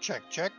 Check, check.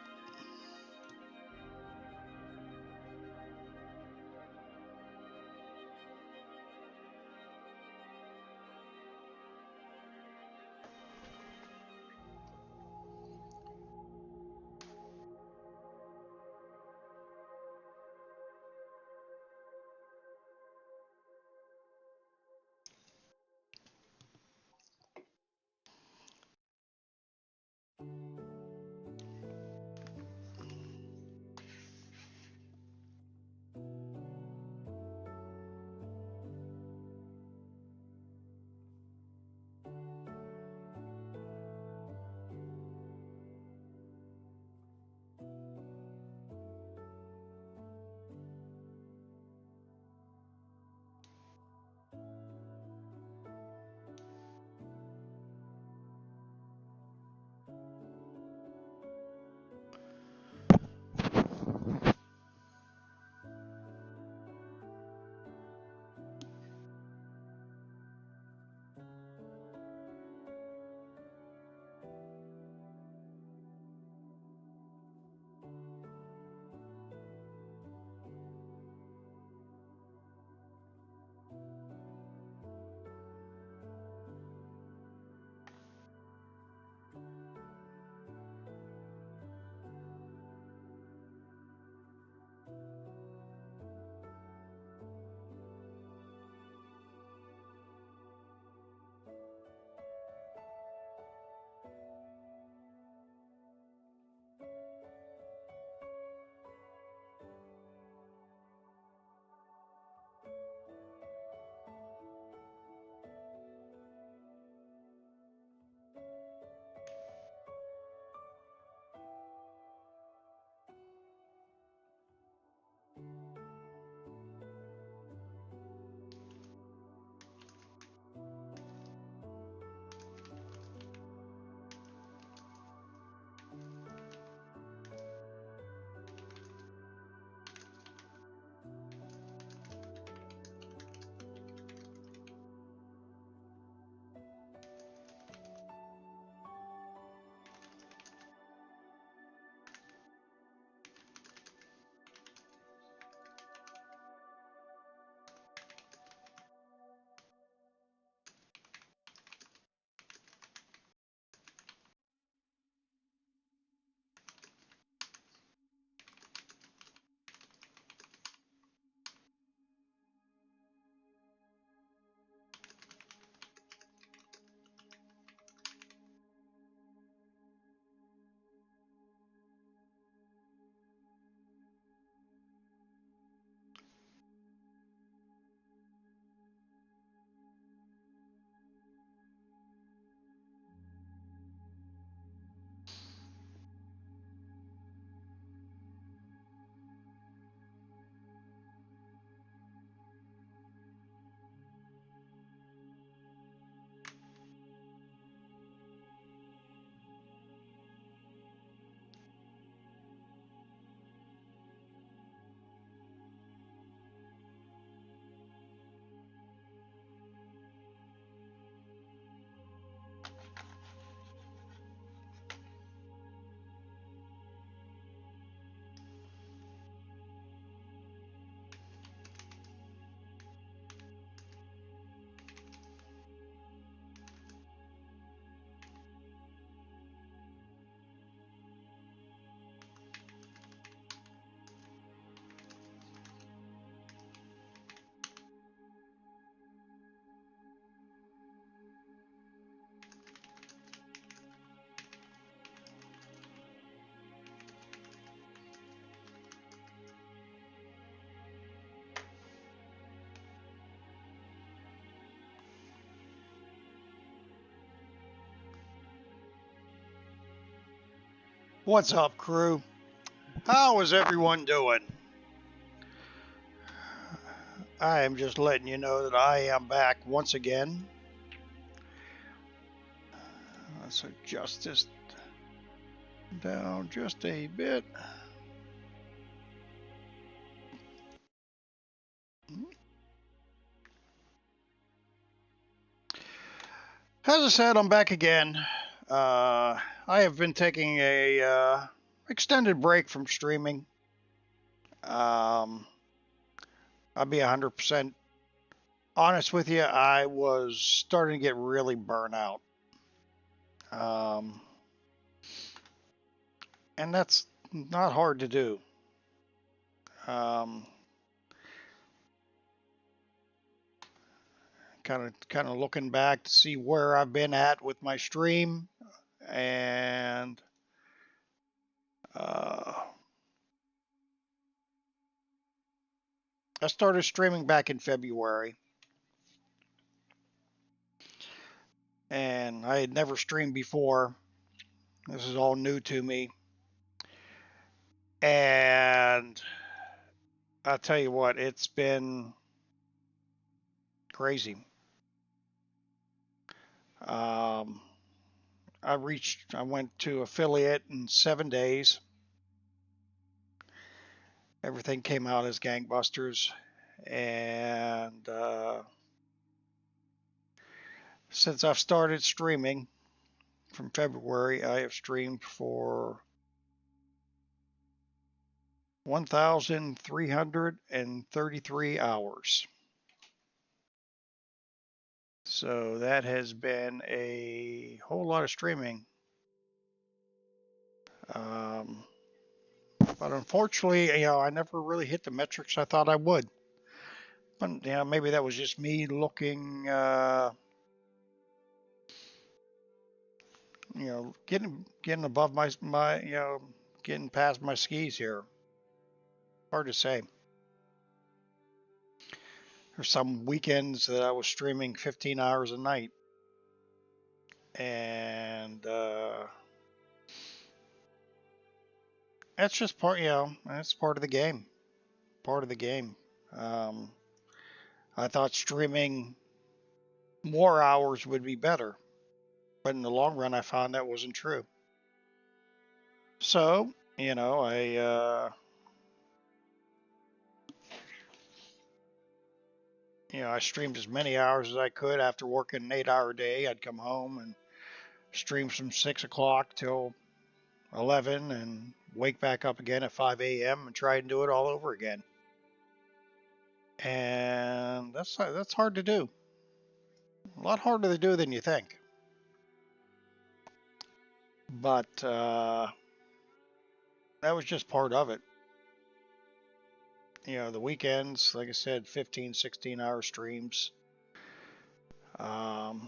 What's up, crew? How is everyone doing? I am just letting you know that I am back once again. Let's adjust this down just a bit. As I said, I'm back again. I have been taking a extended break from streaming. I'll be 100% honest with you. I was starting to get really burnt out. And that's not hard to do. Kind of looking back to see where I've been at with my stream, and I started streaming back in February, and I had never streamed before. This is all new to me, and I'll tell you what, it's been crazy. I went to affiliate in 7 days. Everything came out as gangbusters, and since I've started streaming from February, I have streamed for 1,333 hours. So that has been a whole lot of streaming. But unfortunately, I never really hit the metrics I thought I would. But maybe that was just me looking, getting above my, getting past my skis here. Hard to say. There's some weekends that I was streaming 15 hours a night, and that's just part, that's part of the game. Part of the game. I thought streaming more hours would be better, but in the long run, I found that wasn't true. So, I streamed as many hours as I could. After working an 8-hour day, I'd come home and stream from 6 o'clock till 11 and wake back up again at 5 a.m. and try and do it all over again. And that's hard to do. A lot harder to do than you think. But that was just part of it. The weekends, like I said, 15, 16-hour streams. And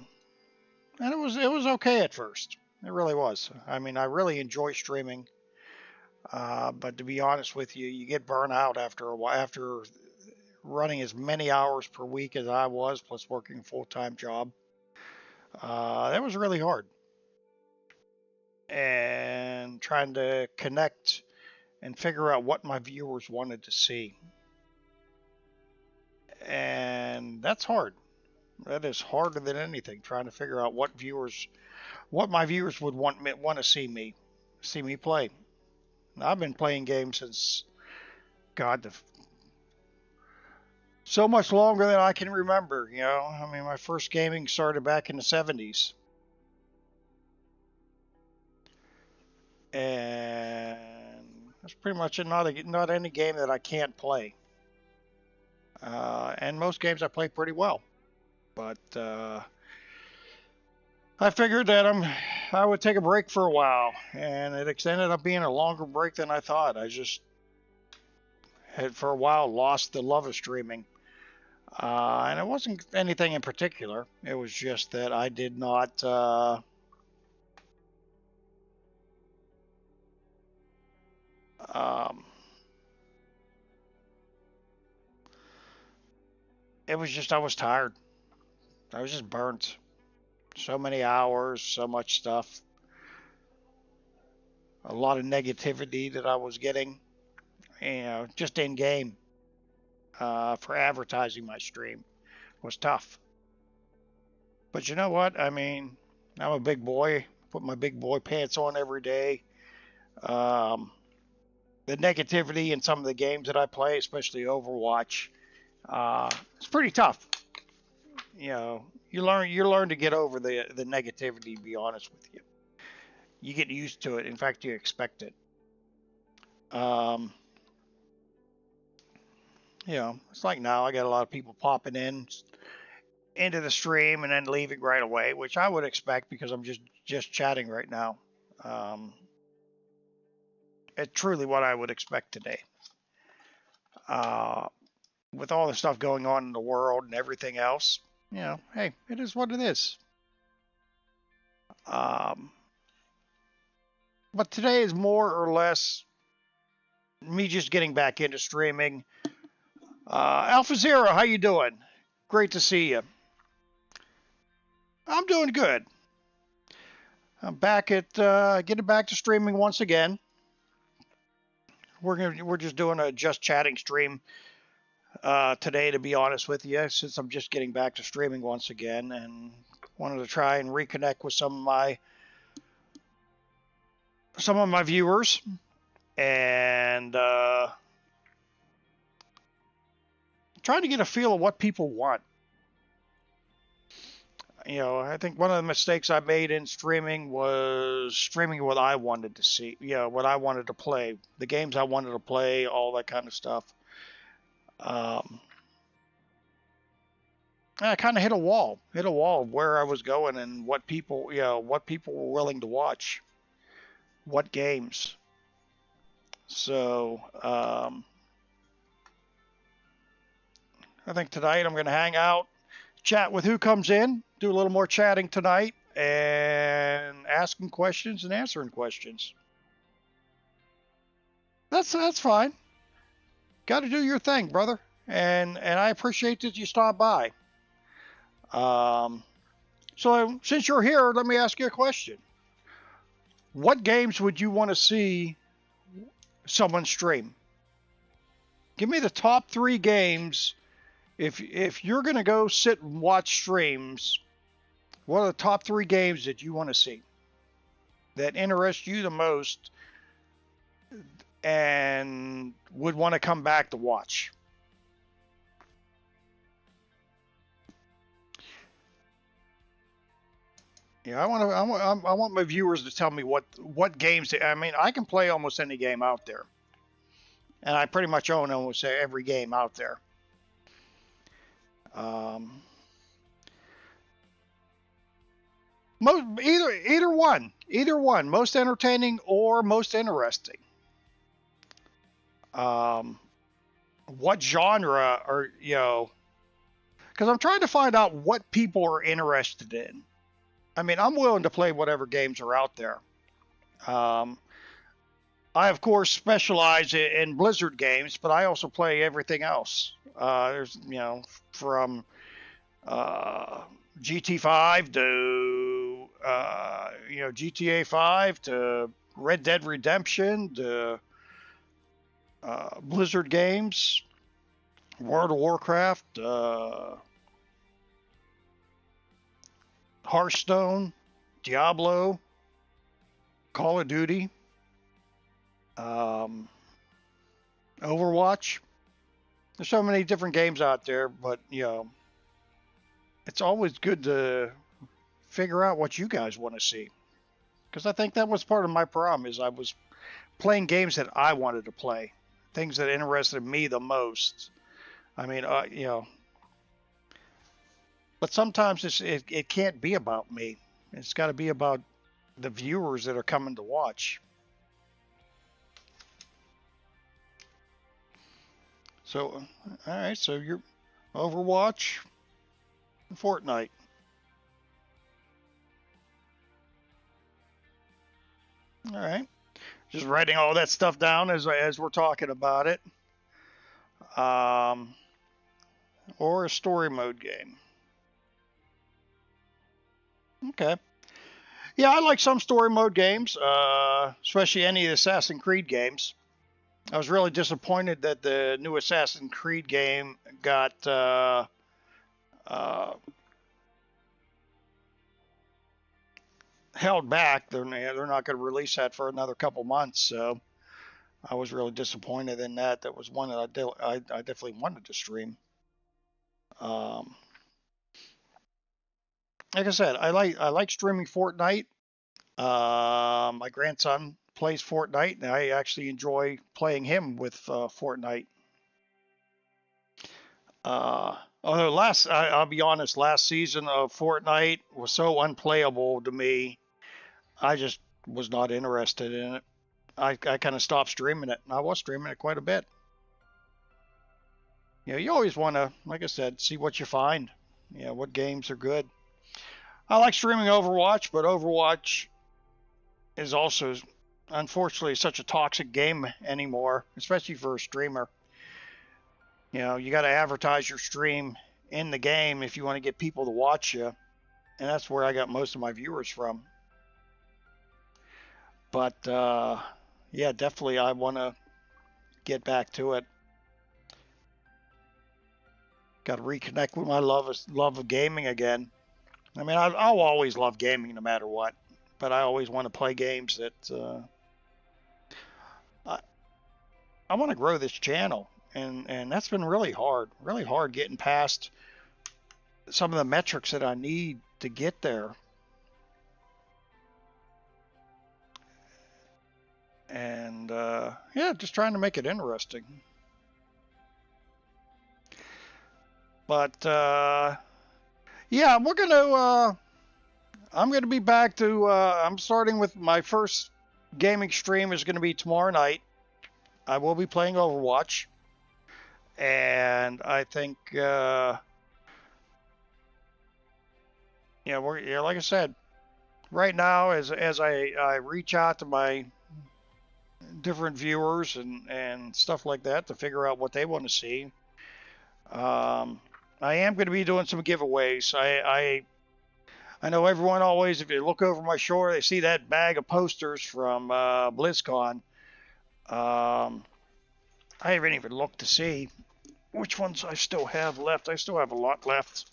it was okay at first. It really was. I mean, I really enjoy streaming. But to be honest with you, you get burnt out after a while, after running as many hours per week as I was, plus working a full-time job. That was really hard. And trying to connect and figure out what my viewers wanted to see. And that's hard. That is harder than anything, trying to figure out what my viewers would want to see me play. Now, I've been playing games since, God, so much longer than I can remember. I mean, my first gaming started back in the 70s. And that's pretty much not any game that I can't play. And most games I play pretty well. But I figured that I would take a break for a while, and it ended up being a longer break than I thought. I just had for a while lost the love of streaming. And it wasn't anything in particular. It was just that I did not it was just I was tired. I was just burnt. So many hours, so much stuff. A lot of negativity that I was getting, just in game for advertising my stream was tough. But you know what? I mean, I'm a big boy. Put my big boy pants on every day. The negativity in some of the games that I play, especially Overwatch, it's pretty tough. You learn to get over the negativity. To be honest with you, You get used to it. In fact, you expect it. Um, it's like now I got a lot of people popping in into the stream and then leaving right away, which I would expect because I'm just chatting right now. Um, it's truly what I would expect today. With all the stuff going on in the world and everything else, hey, it is what it is. But today is more or less me just getting back into streaming. Alpha Zero, how you doing? Great to see you. I'm doing good. I'm back at getting back to streaming once again. We're just doing a just chatting stream today, to be honest with you, since I'm just getting back to streaming once again, and wanted to try and reconnect with some of my viewers, and trying to get a feel of what people want. I think one of the mistakes I made in streaming was streaming what I wanted to see, what I wanted to play, the games I wanted to play, all that kind of stuff. I kind of hit a wall of where I was going and what people were willing to watch, what games. So I think tonight I'm going to hang out, chat with who comes in, do a little more chatting tonight, and asking questions and answering questions. That's fine. Got to do your thing, brother, and I appreciate that you stopped by. So since you're here, let me ask you a question. What games would you want to see someone stream? Give me the top 3 games. If you're going to go sit and watch streams, what are the top 3 games that you want to see that interest you the most and would want to come back to watch? I want my viewers to tell me what games. I mean, I can play almost any game out there, and I pretty much own almost every game out there. Either one, most entertaining or most interesting. What genre are because I'm trying to find out what people are interested in. I mean, I'm willing to play whatever games are out there. I of course specialize in Blizzard games, but I also play everything else. There's from GT5 to GTA 5 to Red Dead Redemption to Blizzard games, World of Warcraft, Hearthstone, Diablo, Call of Duty, Overwatch. There's so many different games out there, but it's always good to figure out what you guys want to see, because I think that was part of my problem is I was playing games that I wanted to play, things that interested me the most. I mean, but sometimes it can't be about me. It's got to be about the viewers that are coming to watch. So, all right, so you're Overwatch, Fortnite. All right, just writing all that stuff down as we're talking about it. Or a story mode game. Okay. Yeah, I like some story mode games, especially any of the Assassin's Creed games. I was really disappointed that the new Assassin's Creed game got held back. They're not going to release that for another couple months, so I was really disappointed in that. That was one that I definitely wanted to stream. Like I said, I like streaming Fortnite. My grandson plays Fortnite, and I actually enjoy playing him with Fortnite. Although I'll be honest, last season of Fortnite was so unplayable to me, I just was not interested in it. I kind of stopped streaming it, and I was streaming it quite a bit. You always want to, like I said, see what you find. What games are good. I like streaming Overwatch, but Overwatch is also, unfortunately, such a toxic game anymore, especially for a streamer. You got to advertise your stream in the game if you want to get people to watch you, and that's where I got most of my viewers from. But yeah, definitely I want to get back to it. Got to reconnect with my love of gaming again. I mean, I'll always love gaming no matter what, but I always want to play games that I, I want to grow this channel, and that's been really hard getting past some of the metrics that I need to get there. And yeah, just trying to make it interesting. But yeah, I'm gonna be back to. I'm starting with my first gaming stream is going to be tomorrow night. I will be playing Overwatch, and I think like I said, right now as I reach out to my different viewers and stuff like that to figure out what they want to see. I am going to be doing some giveaways. I know everyone always, if you look over my shoulder, they see that bag of posters from BlizzCon. I haven't even looked to see which ones I still have left. I still have a lot left.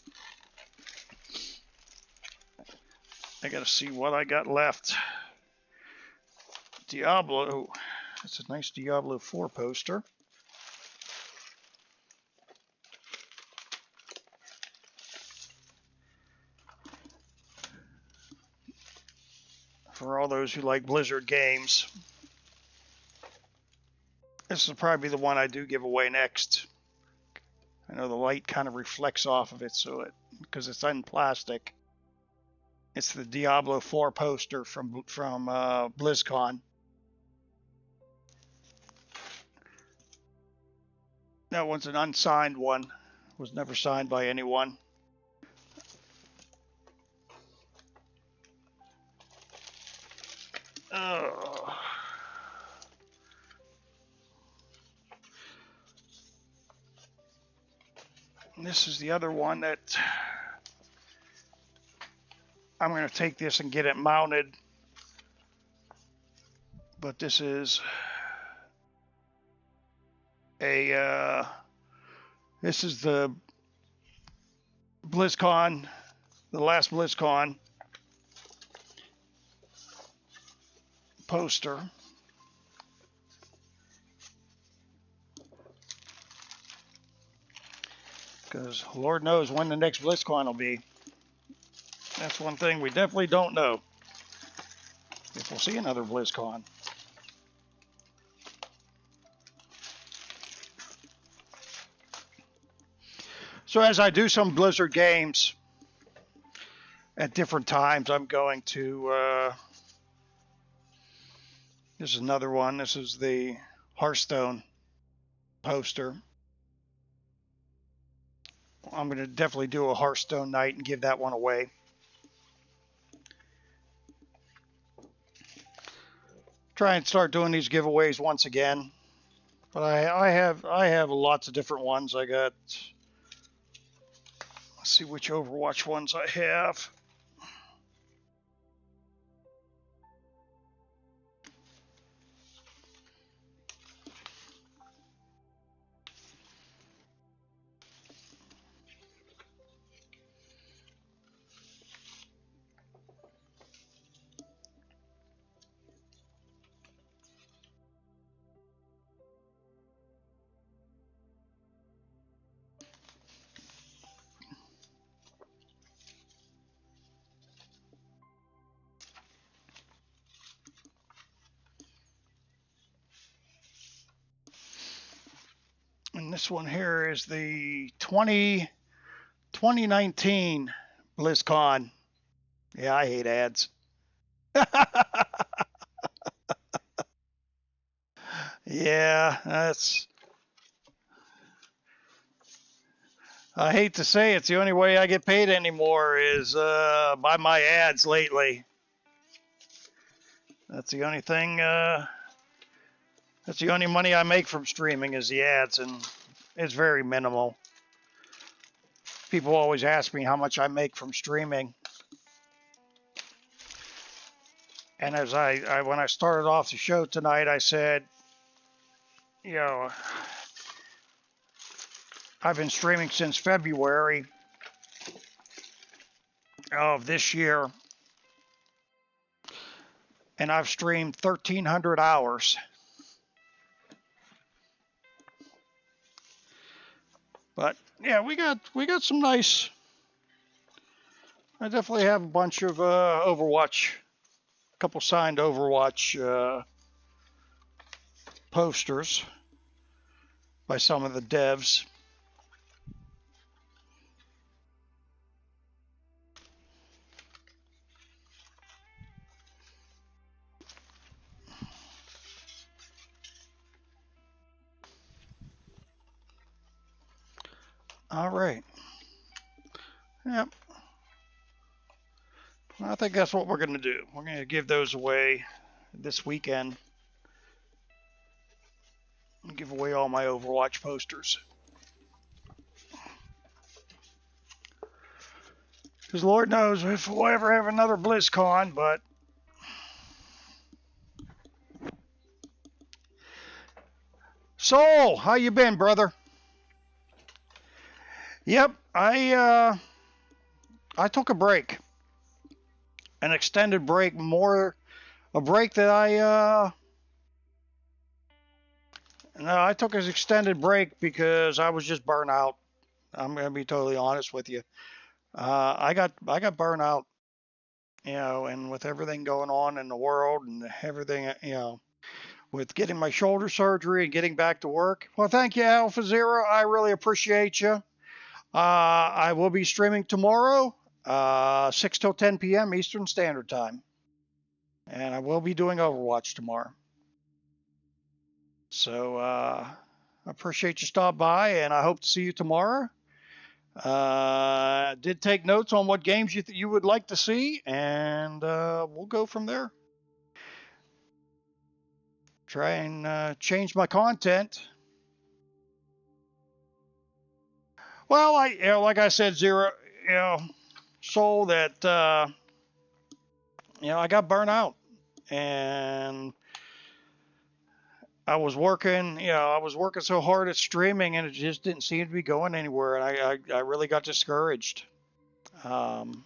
I got to see what I got left. Diablo. That's a nice Diablo 4 poster. For all those who like Blizzard games. This will probably be the one I do give away next. I know the light kind of reflects off of it, because it's in plastic. It's the Diablo 4 poster from BlizzCon. That one's an unsigned one. Was never signed by anyone. This is the other one that I'm going to take this and get it mounted. But this is this is the BlizzCon, the last BlizzCon poster. Because Lord knows when the next BlizzCon will be. That's one thing we definitely don't know. If we'll see another BlizzCon. So as I do some Blizzard games at different times, I'm going to... this is another one. This is the Hearthstone poster. I'm going to definitely do a Hearthstone night and give that one away. Try and start doing these giveaways once again. But I have lots of different ones. I got... Let's see which Overwatch ones I have. And this one here is the 2019 BlizzCon. Yeah, I hate ads. Yeah, I hate to say it's the only way I get paid anymore is by my ads lately. That's the only thing, that's the only money I make from streaming is the ads, and it's very minimal. People always ask me how much I make from streaming. And as when I started off the show tonight, I said, you know, I've been streaming since February of this year, and I've streamed 1,300 hours. But yeah, we got some nice. I definitely have a bunch of Overwatch, a couple signed Overwatch posters by some of the devs. All right. Yep. I think that's what we're going to do. We're going to give those away this weekend. I'll give away all my Overwatch posters. Because Lord knows if we'll ever have another BlizzCon, but Soul, how you been, brother? Yep, I took a break, an extended break, a break that I took an extended break because I was just burnt out. I'm gonna be totally honest with you. I got burnt out, and with everything going on in the world and everything, with getting my shoulder surgery and getting back to work. Well, thank you, Alpha Zero. I really appreciate you. I will be streaming tomorrow, 6 till 10 p.m. Eastern Standard Time. And I will be doing Overwatch tomorrow. So I appreciate you stopping by, and I hope to see you tomorrow. Did take notes on what games you would like to see, and we'll go from there. Try and change my content. Well, like I said, Zero, Soul, that I got burnt out, and I was working so hard at streaming, and it just didn't seem to be going anywhere, and I really got discouraged. And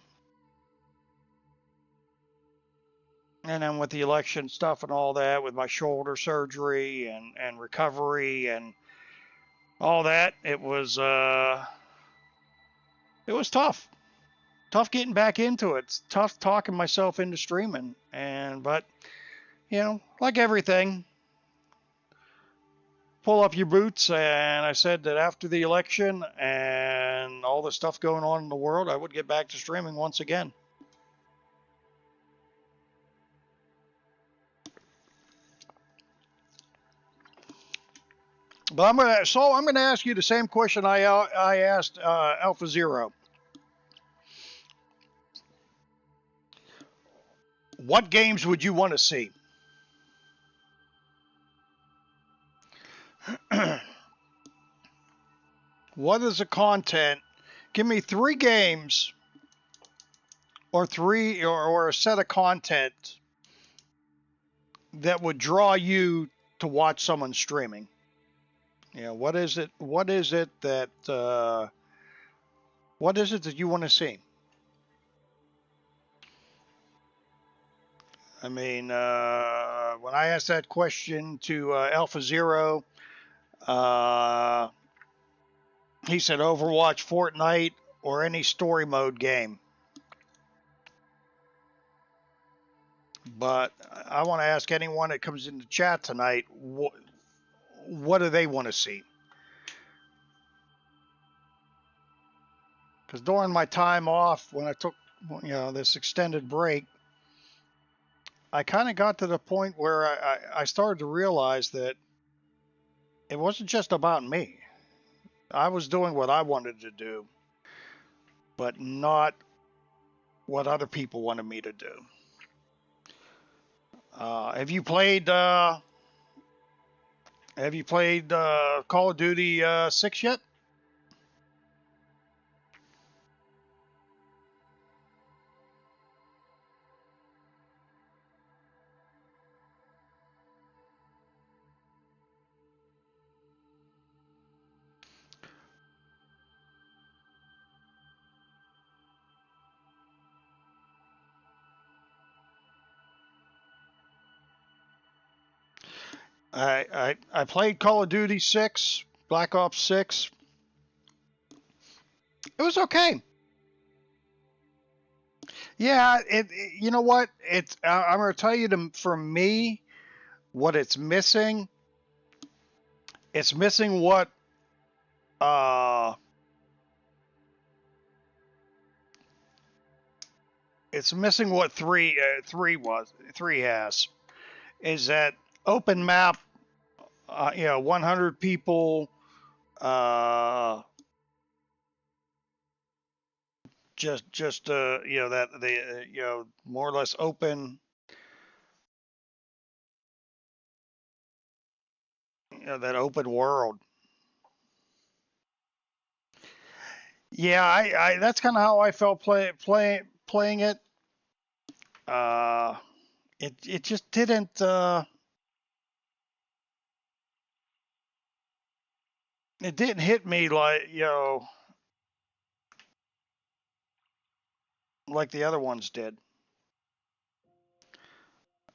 then with the election stuff and all that, with my shoulder surgery and recovery and all that, it was tough. Tough getting back into it. It's tough talking myself into streaming. But like everything, pull up your boots. And I said that after the election and all the stuff going on in the world, I would get back to streaming once again. But I'm gonna ask you the same question I asked Alpha Zero. What games would you want to see? What is the content? Give me 3 games or a set of content that would draw you to watch someone streaming. What is it that you want to see? I mean, when I asked that question to Alpha Zero, he said Overwatch, Fortnite, or any story mode game. But I want to ask anyone that comes into chat tonight, what do they want to see? Because during my time off, when I took, this extended break, I kind of got to the point where I started to realize that it wasn't just about me. I was doing what I wanted to do, but not what other people wanted me to do. Have you played? Call of Duty 6 yet? I played Call of Duty 6, Black Ops 6. It was okay. Yeah, you know what? I'm going to tell you for me what it's missing. It's missing what uh it's missing what 3 has, is that open map, 100 people, uh just that the more or less open, that open world. Yeah, I that's kind of how I felt playing it. Uh, it just didn't it didn't hit me like the other ones did.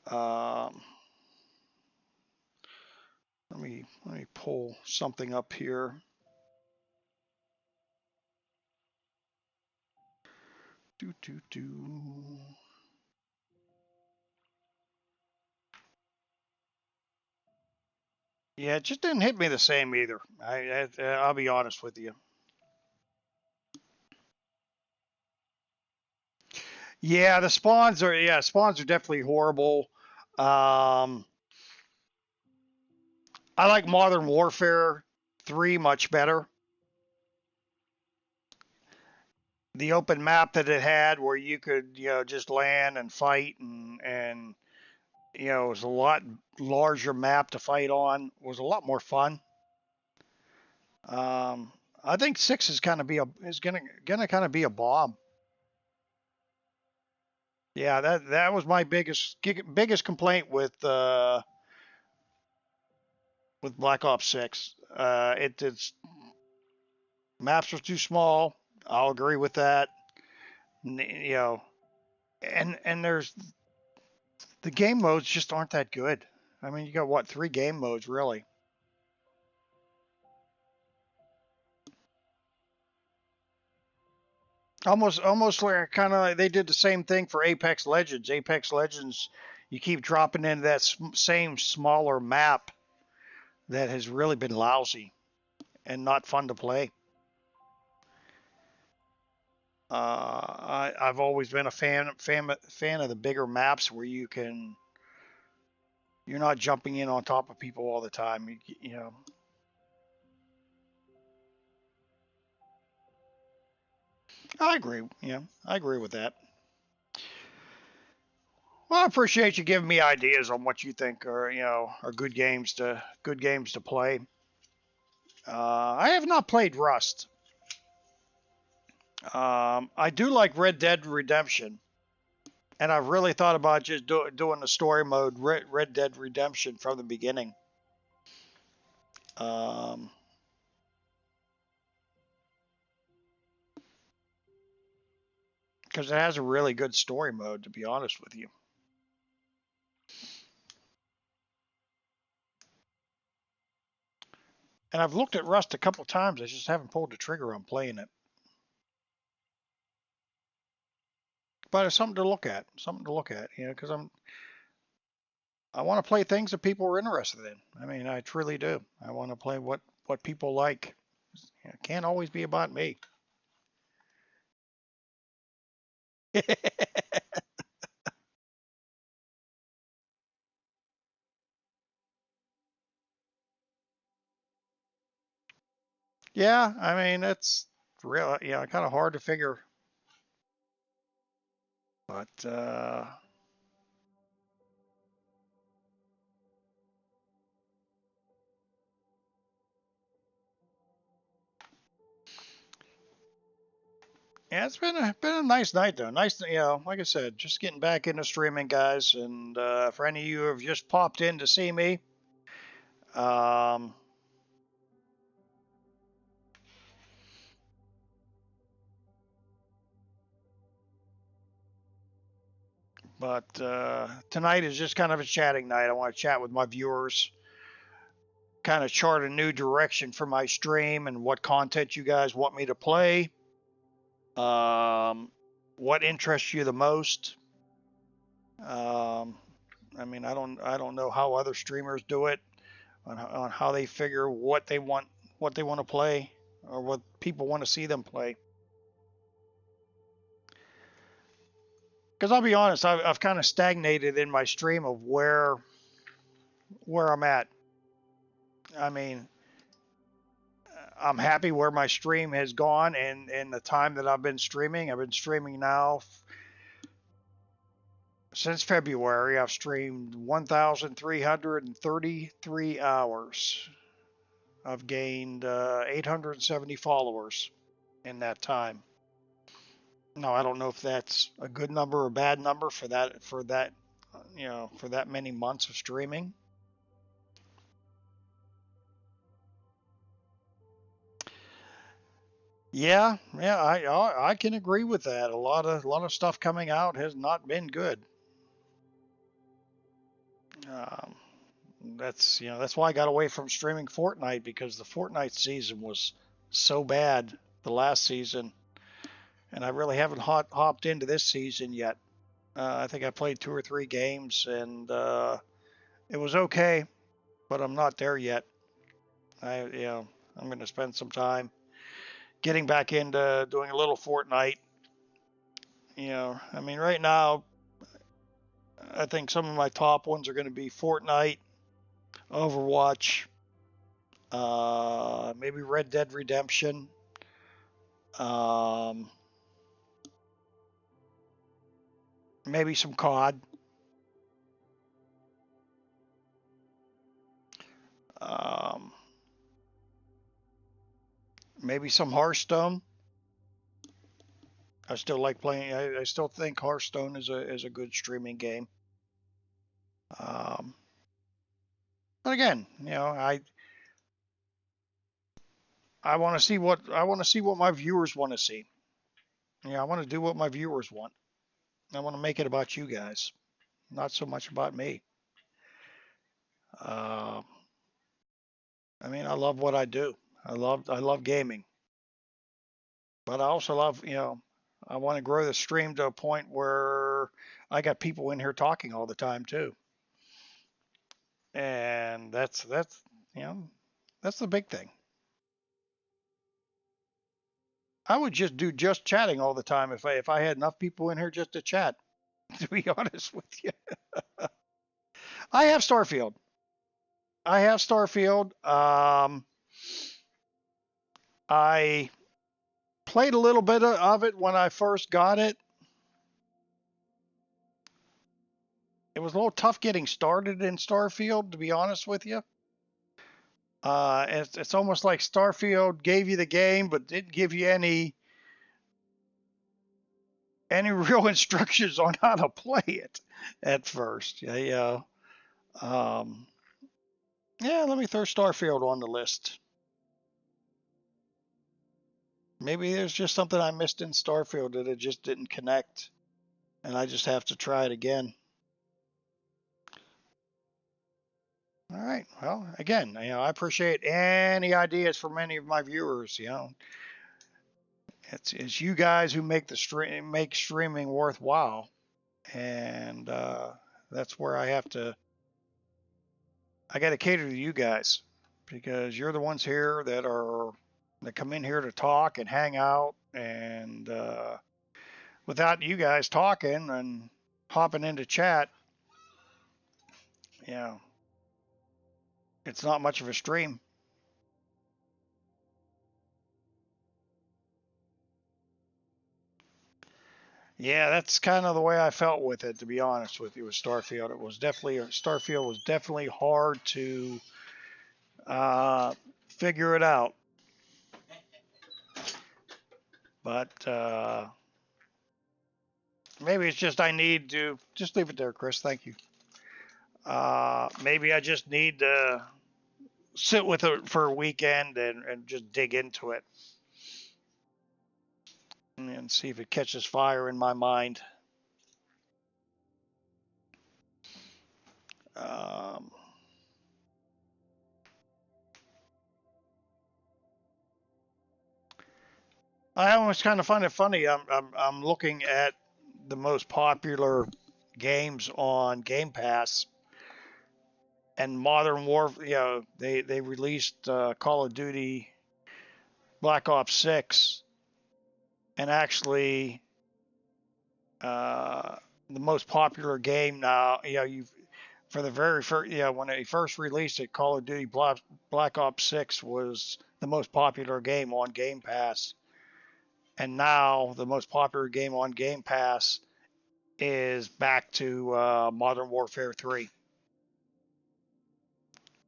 Um, let me pull something up here. Do do do. Yeah, it just didn't hit me the same either. I'll be honest with you. Yeah, spawns are definitely horrible. Um, I like Modern Warfare 3 much better. The open map that it had, where you could just land and fight, and it was a lot larger map to fight on, was a lot more fun. Um, I think 6 is gonna kind of be a bomb. Yeah, that was my biggest complaint with Black Ops 6. It's maps were too small. I'll agree with that. You know, and there's the game modes just aren't that good. I mean, you got what, 3 game modes really? Almost like kind of they did the same thing for Apex Legends. Apex Legends, you keep dropping into that same smaller map that has really been lousy and not fun to play. I've always been a fan of the bigger maps where you're not jumping in on top of people all the time. I agree. Yeah, I agree with that. Well, I appreciate you giving me ideas on what you think are good games to play. I have not played Rust. I do like Red Dead Redemption, and I've really thought about just doing the story mode Red Dead Redemption from the beginning. Um, because it has a really good story mode, to be honest with you. And I've looked at Rust a couple times. I just haven't pulled the trigger on playing it. But it's something to look at. Something to look at, because I want to play things that people are interested in. I mean, I truly do. I want to play what people like. It can't always be about me. Yeah, I mean, it's real, yeah, kind of hard to figure. But yeah, it's been a nice night though. Nice, like I said, just getting back into streaming, guys. And for any of you who have just popped in to see me, um, but tonight is just kind of a chatting night. I want to chat with my viewers, kind of chart a new direction for my stream and what content you guys want me to play. What interests you the most? Um, I mean, I don't know how other streamers do it on how they figure what they want to play or what people want to see them play. Because I'll be honest, I've kind of stagnated in my stream of where I'm at. I mean, I'm happy where my stream has gone and the time that I've been streaming. I've been streaming now since February. I've streamed 1,333 hours. I've gained 870 followers in that time. Now I don't know if that's a good number or a bad number for that many months of streaming. Yeah, I can agree with that. A lot of stuff coming out has not been good. Um, that's why I got away from streaming Fortnite because the Fortnite season was so bad the last season, and I really haven't hopped into this season yet. I think I played 2 or 3 games and it was okay, but I'm not there yet. I'm going to spend some time getting back into doing a little Fortnite. I mean, right now, I think some of my top ones are going to be Fortnite, Overwatch, maybe Red Dead Redemption, um, maybe some COD, um, maybe some Hearthstone. I still like playing. I still think Hearthstone is a good streaming game. Um, but again, I want to see what my viewers want to see. I want to do what my viewers want. I want to make it about you guys, not so much about me. Uh, I mean, I love what I do. I love gaming, but I also love I want to grow the stream to a point where I got people in here talking all the time too, and that's you know that's the big thing. I would just do just chatting all the time if I had enough people in here just to chat. To be honest with you, I have Starfield. I have Starfield. I played a little bit of it when I first got it. It was a little tough getting started in Starfield, to be honest with you. It's almost like Starfield gave you the game, but didn't give you any real instructions on how to play it at first. Yeah. Um, yeah. Let me throw Starfield on the list. Maybe there's just something I missed in Starfield that it just didn't connect, and I just have to try it again. All right. Well, again, I appreciate any ideas from any of my viewers. It's you guys who make streaming worthwhile, and that's where I got to cater to you guys because you're the ones here that come in here to talk and hang out and without you guys talking and hopping into chat, you know, it's not much of a stream. Yeah, that's kind of the way I felt with it, to be honest with you, with Starfield. Starfield was definitely hard to figure it out. But maybe it's just I need to just leave it there, Chris. Thank you. Maybe I just need to sit with it for a weekend and just dig into it and see if it catches fire in my mind. I always kind of find it funny. I'm looking at the most popular games on Game Pass, and Modern Warfare. You know, they released Call of Duty Black Ops 6, and actually the most popular game now. You know, you for the very first, when they first released it, Call of Duty Black Ops 6 was the most popular game on Game Pass. And now the most popular game on Game Pass is back to Modern Warfare 3.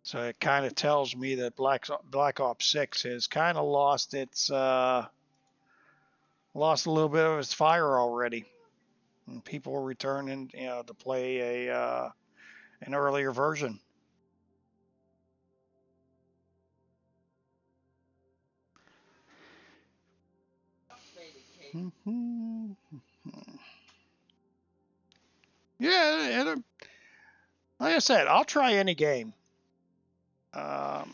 So it kind of tells me that Black Ops 6 has kind of lost a little bit of its fire already. And people are returning, to play an earlier version. Yeah, like I said, I'll try any game. I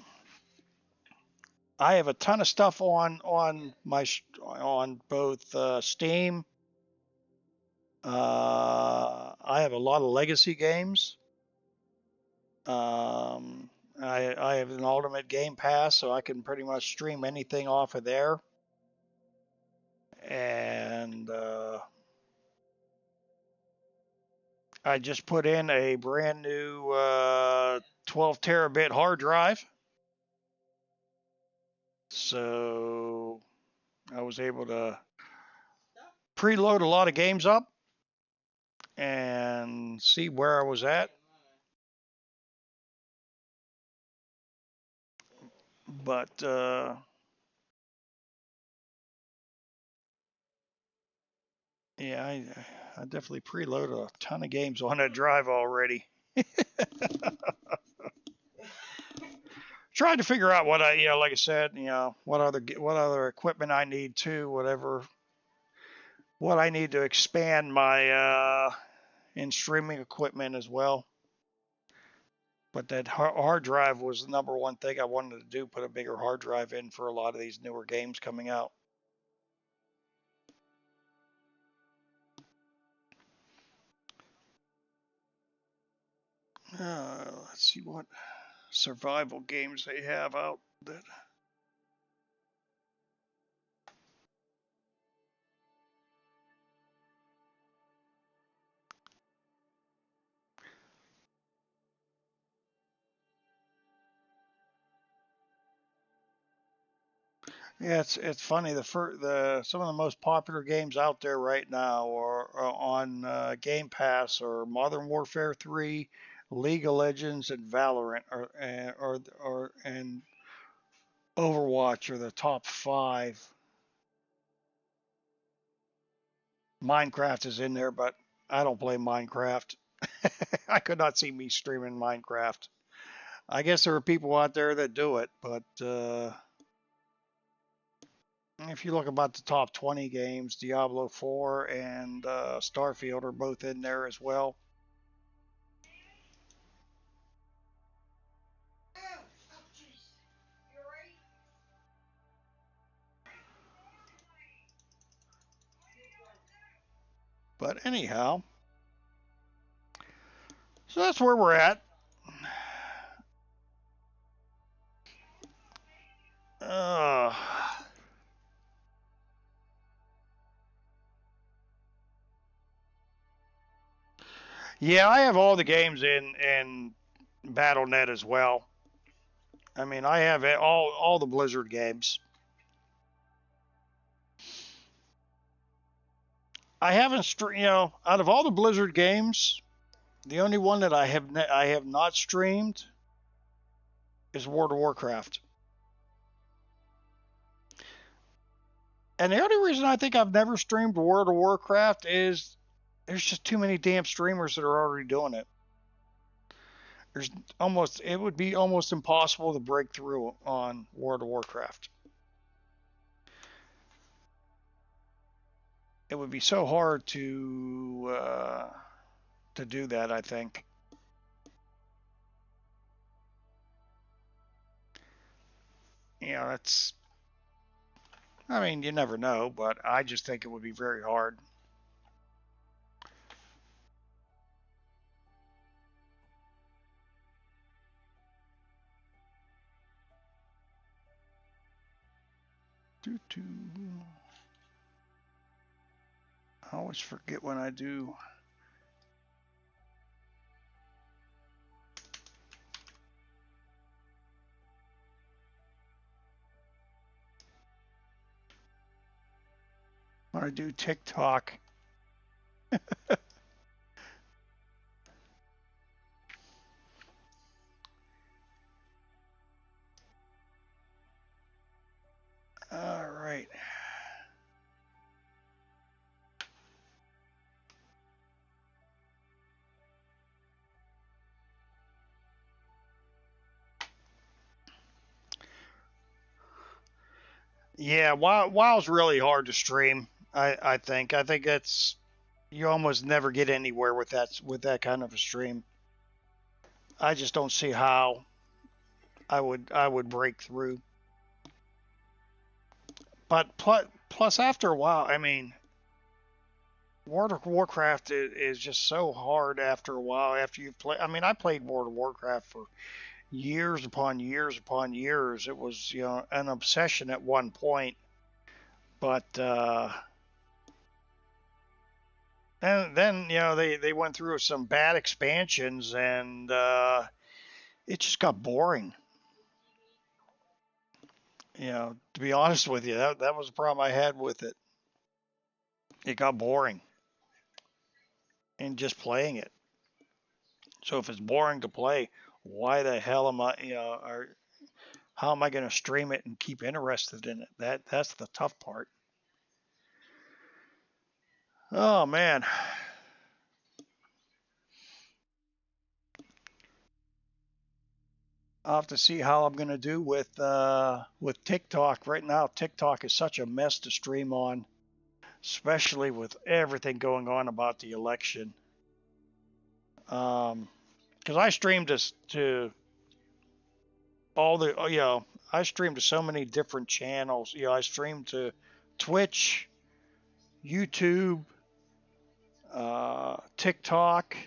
have a ton of stuff on both Steam. I have a lot of legacy games. I have an Ultimate Game Pass, so I can pretty much stream anything off of there. And I just put in a brand new 12 terabit hard drive. So I was able to preload a lot of games up and see where I was at. But yeah, I definitely preloaded a ton of games on that drive already. Trying to figure out what like I said, what other equipment I need too, what I need to expand my in streaming equipment as well. But that hard drive was the number one thing I wanted to do, put a bigger hard drive in for a lot of these newer games coming out. Let's see what survival games they have out that. Yeah, it's funny. Some of the most popular games out there right now are on Game Pass are Modern Warfare 3, League of Legends, and Valorant, and Overwatch are the top 5. Minecraft is in there, but I don't play Minecraft. I could not see me streaming Minecraft. I guess there are people out there that do it, but if you look about the top 20 games, Diablo 4 and Starfield are both in there as well. But anyhow, so that's where we're at. Uh, Yeah, I have all the games in BattleNet as well. I mean, I have all the Blizzard games. I haven't, out of all the Blizzard games, the only one that I have not streamed is World of Warcraft. And the only reason I think I've never streamed World of Warcraft is there's just too many damn streamers that are already doing it. It would be almost impossible to break through on World of Warcraft. It would be so hard to do that, I think. That's, I mean, you never know, but I just think it would be very hard. I always forget when I do. When I do TikTok. All right. Yeah, WoW's really hard to stream. I think. I think that's you almost never get anywhere with that kind of a stream. I just don't see how I would break through. But plus after a while, I mean, World of Warcraft is just so hard after a while. After you've played, I mean, I played World of Warcraft for years upon years upon years. It was an obsession at one point, but and then they went through some bad expansions and it just got boring. To be honest with you, that was the problem I had with it. It got boring in just playing it. So if it's boring to play, why the hell am I, or how am I going to stream it and keep interested in it? That's the tough part. Oh man. I'll have to see how I'm going to do with TikTok. Right now, TikTok is such a mess to stream on, especially with everything going on about the election. Because I streamed to all the, I streamed to so many different channels. I streamed to Twitch, YouTube, TikTok,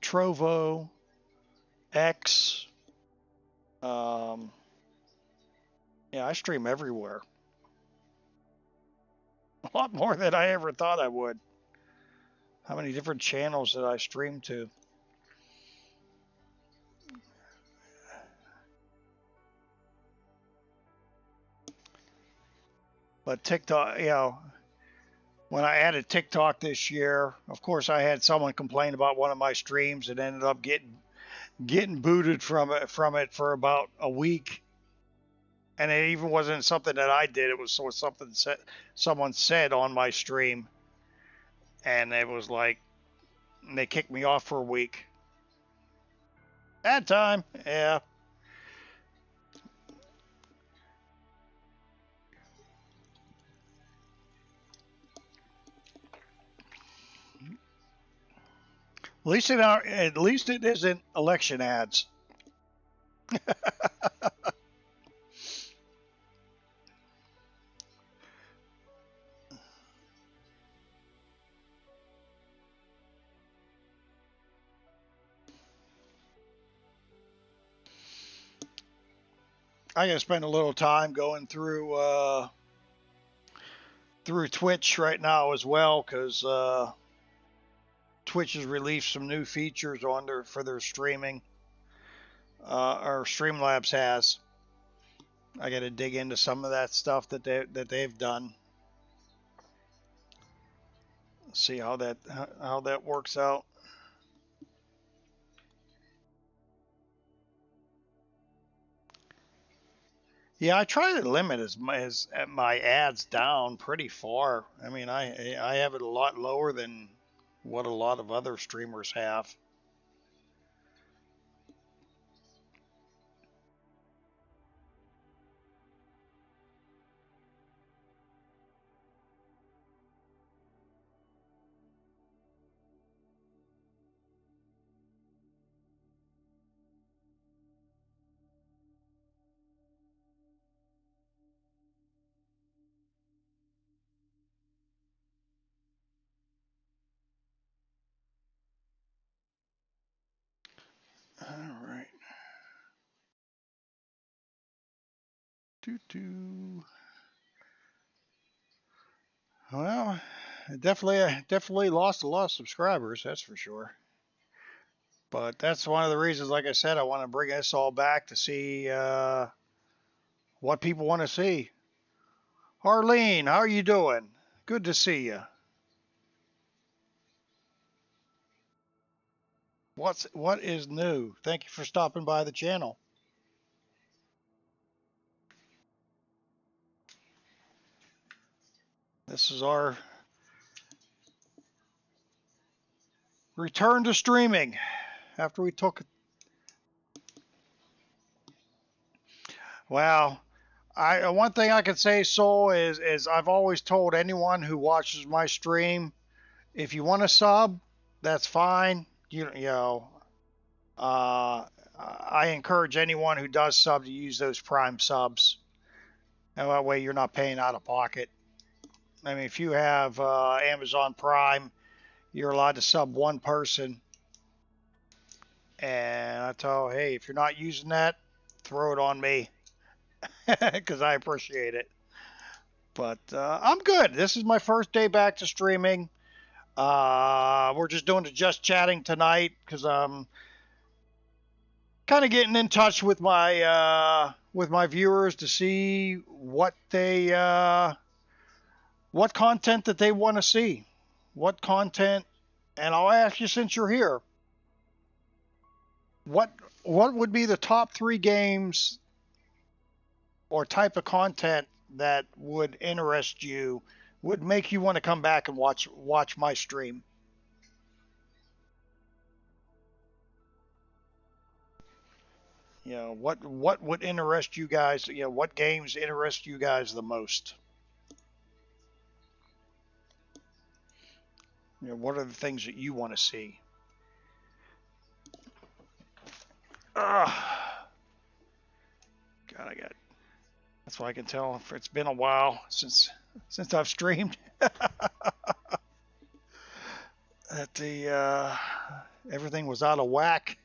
Trovo, X. I stream everywhere. A lot more than I ever thought I would. How many different channels did I stream to? But TikTok, when I added TikTok this year, of course I had someone complain about one of my streams and ended up getting booted from it for about a week. And it even wasn't something that I did. It was something someone said on my stream, and it was like they kicked me off for a week. That time, yeah. At least it isn't election ads. I gotta spend a little time going through Twitch right now as well, because Twitch has released some new features on for their streaming. Or Streamlabs has. I got to dig into some of that stuff that they've done. See how that works out. Yeah, I try to limit my ads down pretty far. I mean, I have it a lot lower than what a lot of other streamers have. All right. Well, I definitely lost a lot of subscribers, that's for sure. But that's one of the reasons, like I said, I want to bring this all back to see what people want to see. Arlene, how are you doing? Good to see you. What is new? Thank you for stopping by the channel. This is our return to streaming after we took. Well, one thing I can say, Soul, is I've always told anyone who watches my stream, if you want to sub, that's fine. You know, I encourage anyone who does sub to use those Prime subs. And that way you're not paying out of pocket. I mean, if you have Amazon Prime, you're allowed to sub one person. And I tell, hey, if you're not using that, throw it on me because I appreciate it. But I'm good. This is my first day back to streaming. We're just doing the just chatting tonight because I'm kind of getting in touch with my viewers to see what content that they want to see, what content. And I'll ask you, since you're here, what would be the top 3 games or type of content that would interest you, would make you want to come back and watch my stream? You know, what would interest you guys? You know, what games interest you guys the most? You know, what are the things that you want to see? God, that's why I can tell it's been a while since I've streamed. That everything was out of whack.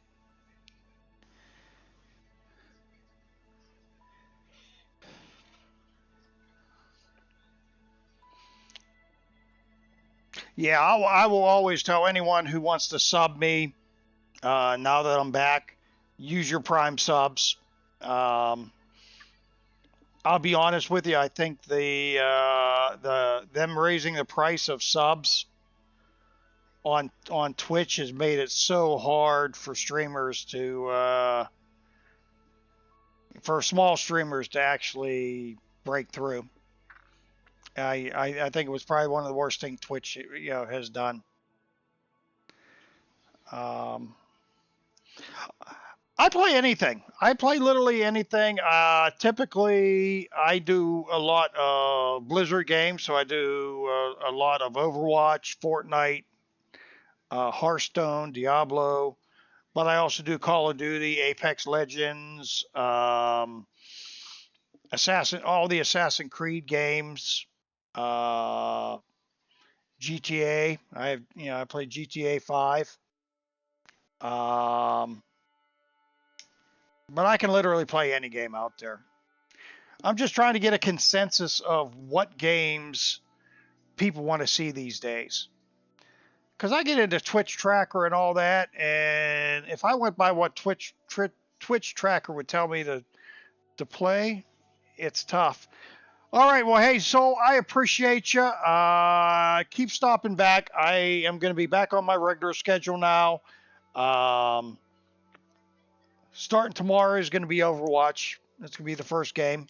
Yeah, I will always tell anyone who wants to sub me, now that I'm back, use your Prime subs. I'll be honest with you. I think them raising the price of subs on Twitch has made it so hard for streamers for small streamers to actually break through. I think it was probably one of the worst things Twitch has done. I play anything. I play literally anything. Typically, I do a lot of Blizzard games, so I do a lot of Overwatch, Fortnite, Hearthstone, Diablo, but I also do Call of Duty, Apex Legends, all the Assassin's Creed games, GTA. I played GTA 5. But I can literally play any game out there. I'm just trying to get a consensus of what games people want to see these days. because I get into Twitch Tracker and all that, and if I went by what Twitch Tracker would tell me to play, it's tough. All right, well, hey, so I appreciate you. Keep stopping back. I am going to be back on my regular schedule now. Starting tomorrow is going to be Overwatch. That's going to be the first game.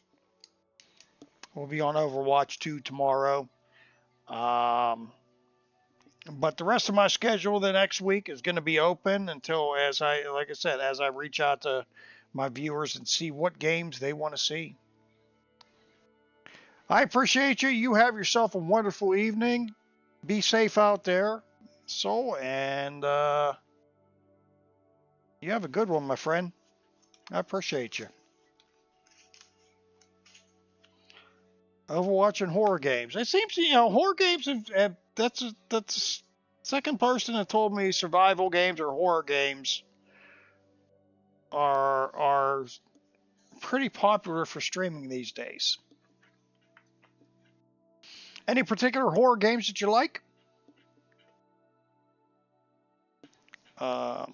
We'll be on Overwatch 2 tomorrow. But the rest of my schedule the next week is going to be open until, like I said, as I reach out to my viewers and see what games they want to see. I appreciate you. You have yourself a wonderful evening. Be safe out there. And you have a good one, my friend. I appreciate you. Overwatch and horror games. It seems, horror games have that's the second person that told me survival games or horror games are pretty popular for streaming these days. Any particular horror games that you like? I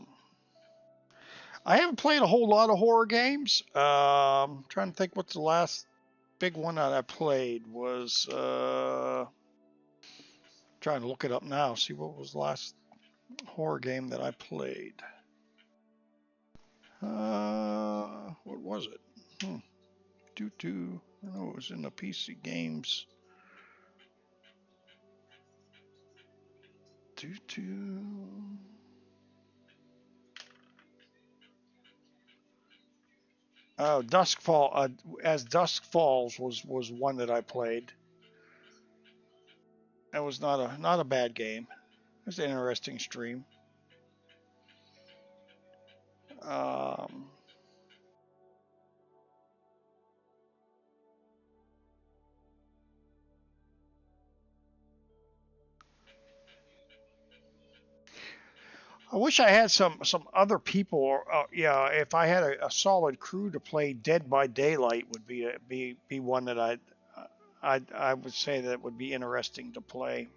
haven't played a whole lot of horror games. I'm trying to think what the last big one that I played was. Trying to look it up now, see what was the last horror game that I played. What was it? I know it was in the PC games. Oh, As Dusk Falls was one that I played. That was not a bad game. It was an interesting stream. I wish I had some other people. If I had a solid crew to play, Dead by Daylight would be one that I would say that would be interesting to play.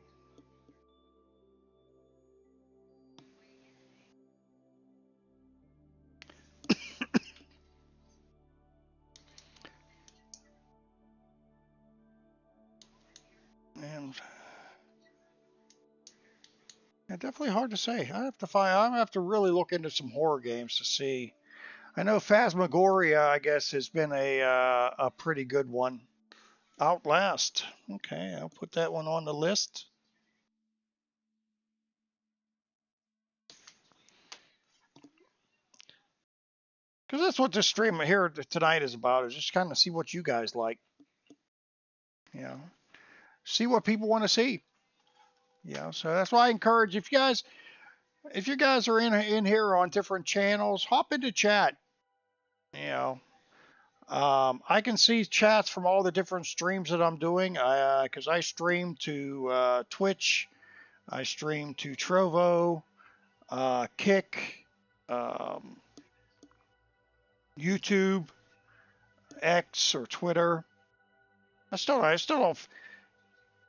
And yeah, definitely hard to say. I have to really look into some horror games to see. I know Phasmagoria, I guess, has been a pretty good one. Outlast. Okay, I'll put that one on the list. Because that's what this stream here tonight is about, is just kind of see what you guys like. See what people want to see. So that's why I encourage, if you guys are in here on different channels, hop into chat. I can see chats from all the different streams that I'm doing, because I stream to Twitch, I stream to Trovo, Kick, YouTube, X or Twitter. I still don't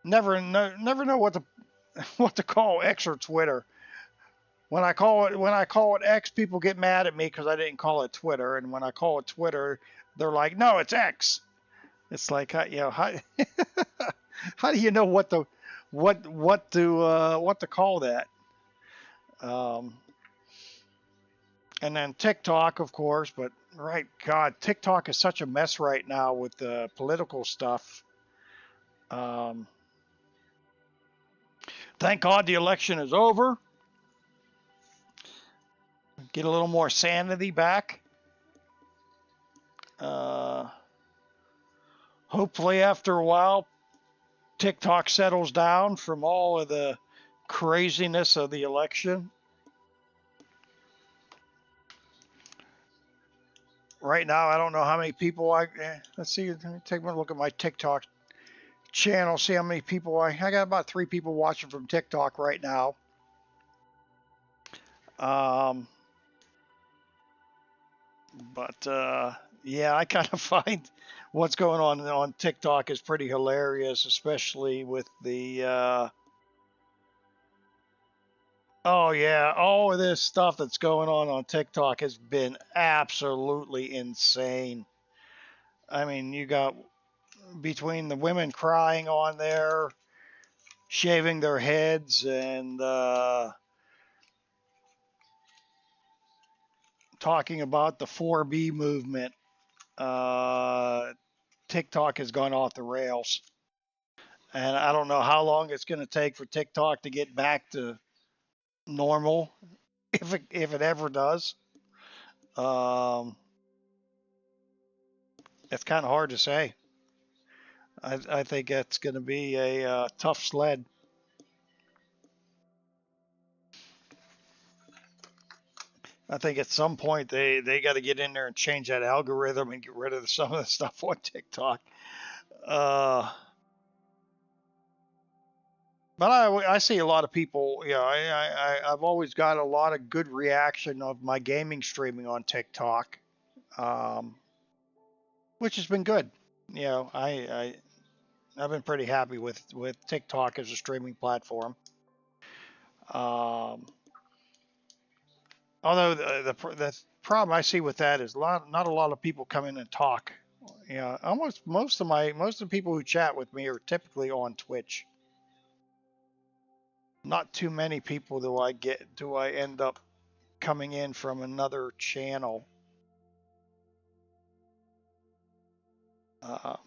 never know what to call X or Twitter. When I call it X, people get mad at me because I didn't call it Twitter, and when I call it Twitter, they're like, "No, it's X." It's like, how how do you know what to call that? And then TikTok, of course, but right, God, TikTok is such a mess right now with the political stuff. Thank God the election is over. Get a little more sanity back. Hopefully after a while, TikTok settles down from all of the craziness of the election. Right now, I don't know how many people let's see, let me take a look at my TikTok channel, see how many people I got about 3 people watching from TikTok right now. Yeah, I kind of find what's going on TikTok is pretty hilarious, especially with the Oh yeah, all of this stuff that's going on TikTok has been absolutely insane. I mean, you got between the women crying on there, shaving their heads, and talking about the 4B movement. Uh, TikTok has gone off the rails, and I don't know how long it's going to take for TikTok to get back to normal, if it ever does. Um, it's kind of hard to say. I think it's going to be a tough sled. I think at some point they got to get in there and change that algorithm and get rid of some of the stuff on TikTok. Uh, but I see a lot of people. Yeah, I've always got a lot of good reaction of my gaming streaming on TikTok, um, which has been good. You know, I've been pretty happy with TikTok as a streaming platform. Um, Although the problem I see with that is not a lot of people come in and talk. You know, almost most of the people who chat with me are typically on Twitch. Not too many people do I end up coming in from another channel. Uh,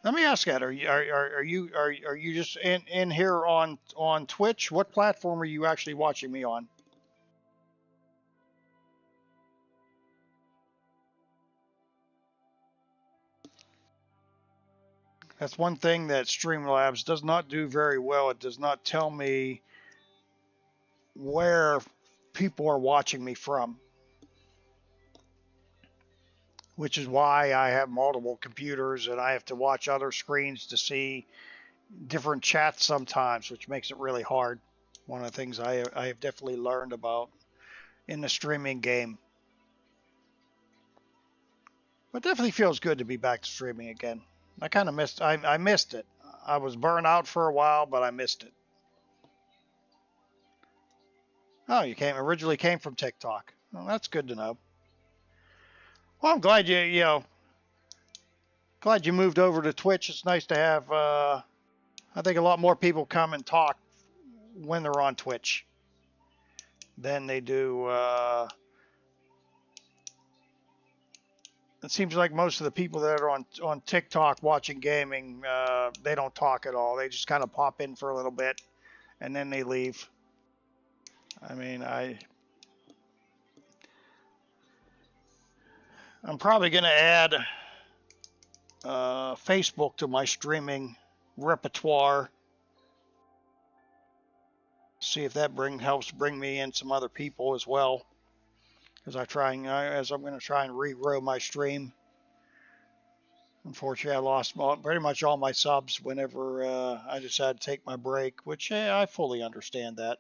Let me ask that: are you just in here on Twitch? What platform are you actually watching me on? That's one thing that Streamlabs does not do very well. It does not tell me where people are watching me from, which is why I have multiple computers and I have to watch other screens to see different chats sometimes, which makes it really hard. One of the things I have definitely learned about in the streaming game. But definitely feels good to be back to streaming again. I kind of I missed it. I was burnt out for a while, but I missed it. Oh, you originally came from TikTok. Well, that's good to know. Well, I'm glad glad you moved over to Twitch. It's nice to have. I think a lot more people come and talk when they're on Twitch than they do. It seems like most of the people that are on TikTok watching gaming, they don't talk at all. They just kind of pop in for a little bit and then they leave. I mean, I'm probably going to add Facebook to my streaming repertoire. See if that helps bring me in some other people as well. As I'm going to try and regrow my stream. Unfortunately, I lost pretty much all my subs whenever I decided to take my break, which I fully understand that.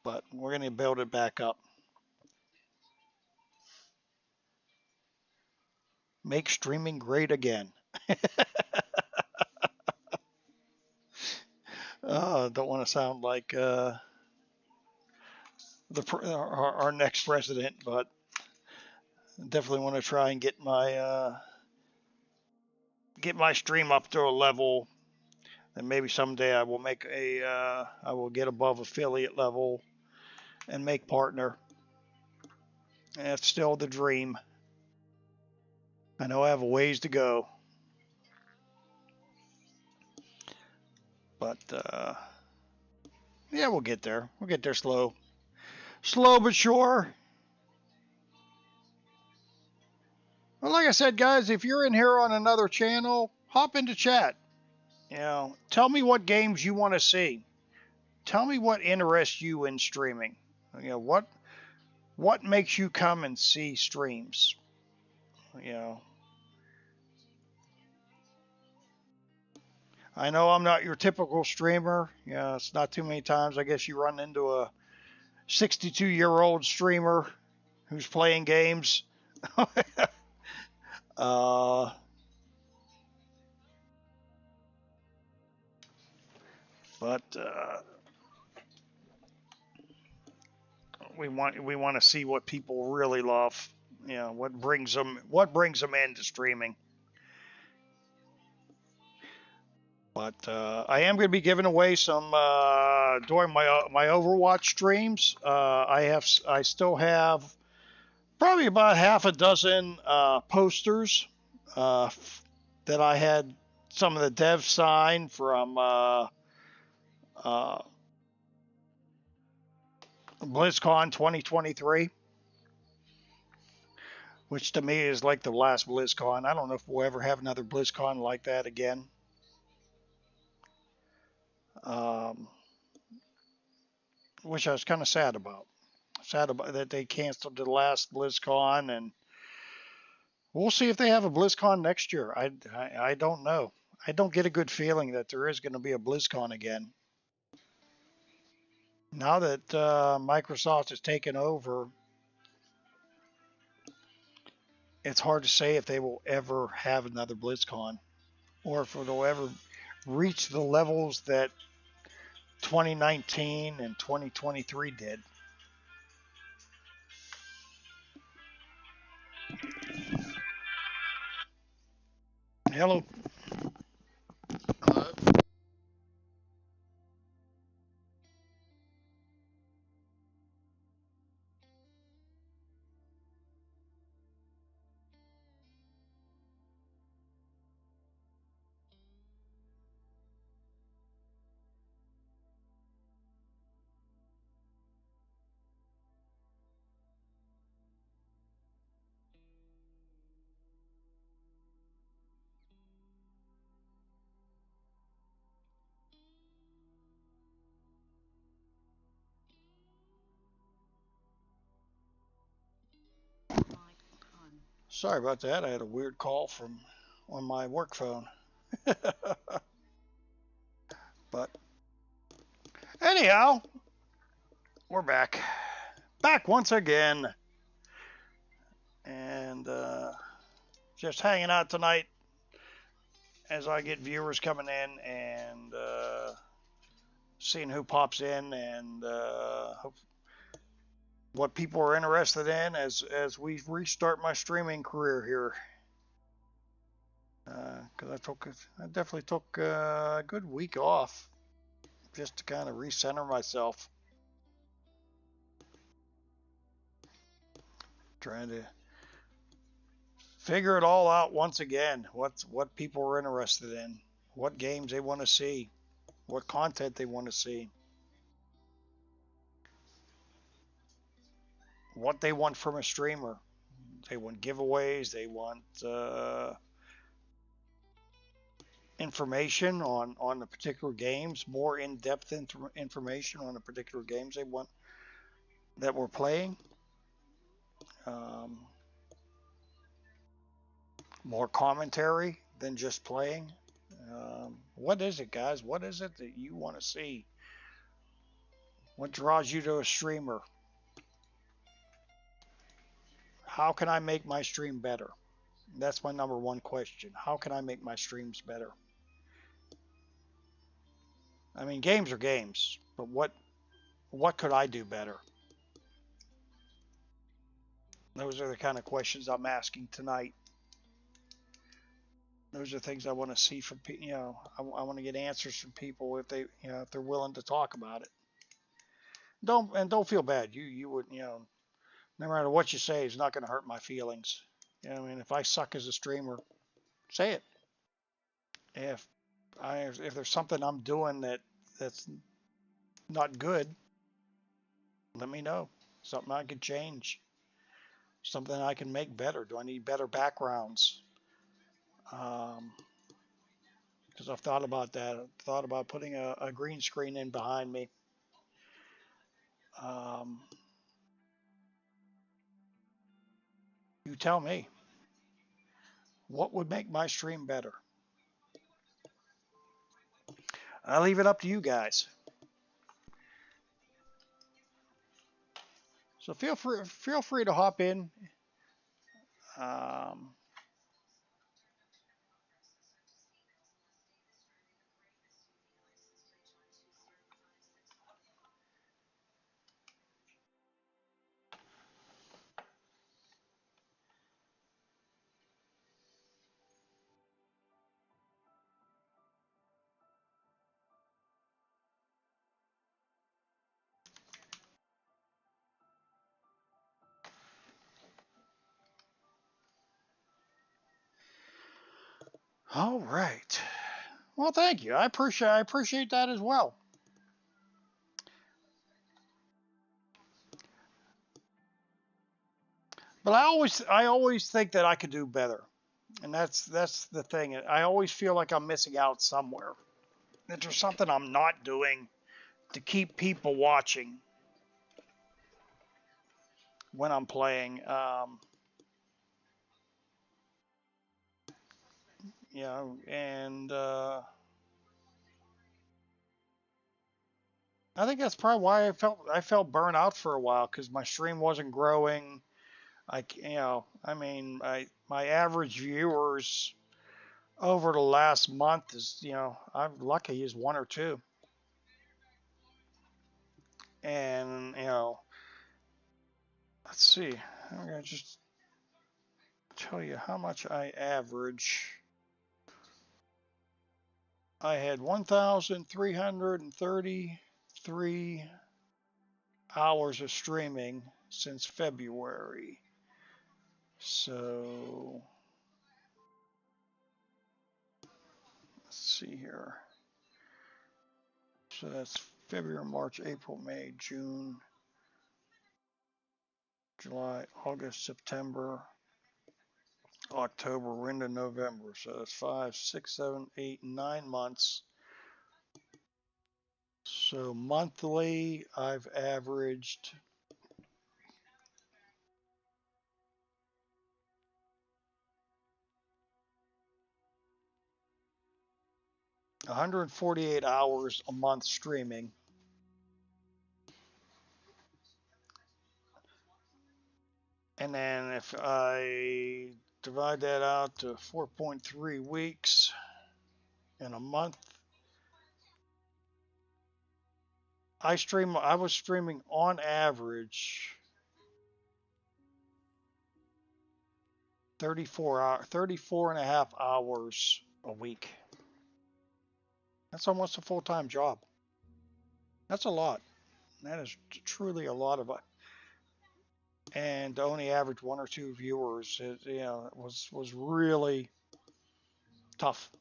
But we're going to build it back up. Make streaming great again. Don't want to sound like our next president, but definitely want to try and get my stream up to a level, and maybe someday I will I will get above affiliate level and make partner. And it's still the dream. I know I have a ways to go, but yeah, we'll get there. We'll get there slow but sure. Well, like I said, guys, if you're in here on another channel, hop into chat. You know, tell me what games you want to see. Tell me what interests you in streaming. You know, what makes you come and see streams. You know, I know I'm not your typical streamer. You know, it's not too many times I guess you run into a 62-year-old streamer who's playing games. uh, but we want to see what people really love. You know, what brings them into streaming. But I am going to be giving away some during my Overwatch streams. I still have probably about half a dozen posters that I had some of the devs sign from BlizzCon 2023, which to me is like the last BlizzCon. I don't know if we'll ever have another BlizzCon like that again. Which I was kind of sad about. Sad about that they canceled the last BlizzCon, and we'll see if they have a BlizzCon next year. I don't know. I don't get a good feeling that there is going to be a BlizzCon again. Now that Microsoft has taken over, it's hard to say if they will ever have another BlizzCon, or if it'll ever reach the levels that 2019 and 2023 did. Hello. Hello? Sorry about that. I had a weird call from on my work phone. But anyhow, we're back. Back once again. And just hanging out tonight as I get viewers coming in and seeing who pops in and what people are interested in as we restart my streaming career here. Because I definitely took a good week off just to kind of recenter myself. Trying to figure it all out once again. What people are interested in, what games they want to see, what content they want to see, what they want from a streamer. They want giveaways. They want information on the particular games, more in-depth information on the particular games they want that we're playing. Um, more commentary than just playing. What is it, guys? What is it that you want to see? What draws you to a streamer? How can I make my stream better? That's my number one question. How can I make my streams better? I mean, games are games, but what could I do better? Those are the kind of questions I'm asking tonight. Those are things I want to see from people. You know, I want to get answers from people if they, if they're willing to talk about it. Don't feel bad. You would, no matter what you say, it's not going to hurt my feelings. I mean, if I suck as a streamer, say it. If if there's something I'm doing that's not good, let me know. Something I could change. Something I can make better. Do I need better backgrounds? Because I've thought about that. I've thought about putting a green screen in behind me. You tell me. What would make my stream better? I'll leave it up to you guys. So feel free to hop in. Um, All right. Well, thank you. I appreciate that as well. But I always think that I could do better. And that's the thing. I always feel like I'm missing out somewhere. That there's something I'm not doing to keep people watching when I'm playing. And I think that's probably why I felt burnt out for a while because my stream wasn't growing. I mean, my average viewers over the last month is, I'm lucky is one or two, and let's see, I'm gonna just tell you how much I average. I had 1,333 hours of streaming since February. So let's see here. So that's February, March, April, May, June, July, August, September, October, we're into November. So that's 5, 6, 7, 8, 9 months. So monthly, I've averaged 148 hours a month streaming. And then if I divide that out to 4.3 weeks in a month, I was streaming on average 34 and a half hours a week. That's almost a full-time job. That's a lot. That is truly a lot of it. And to only average one or two viewers, was really tough.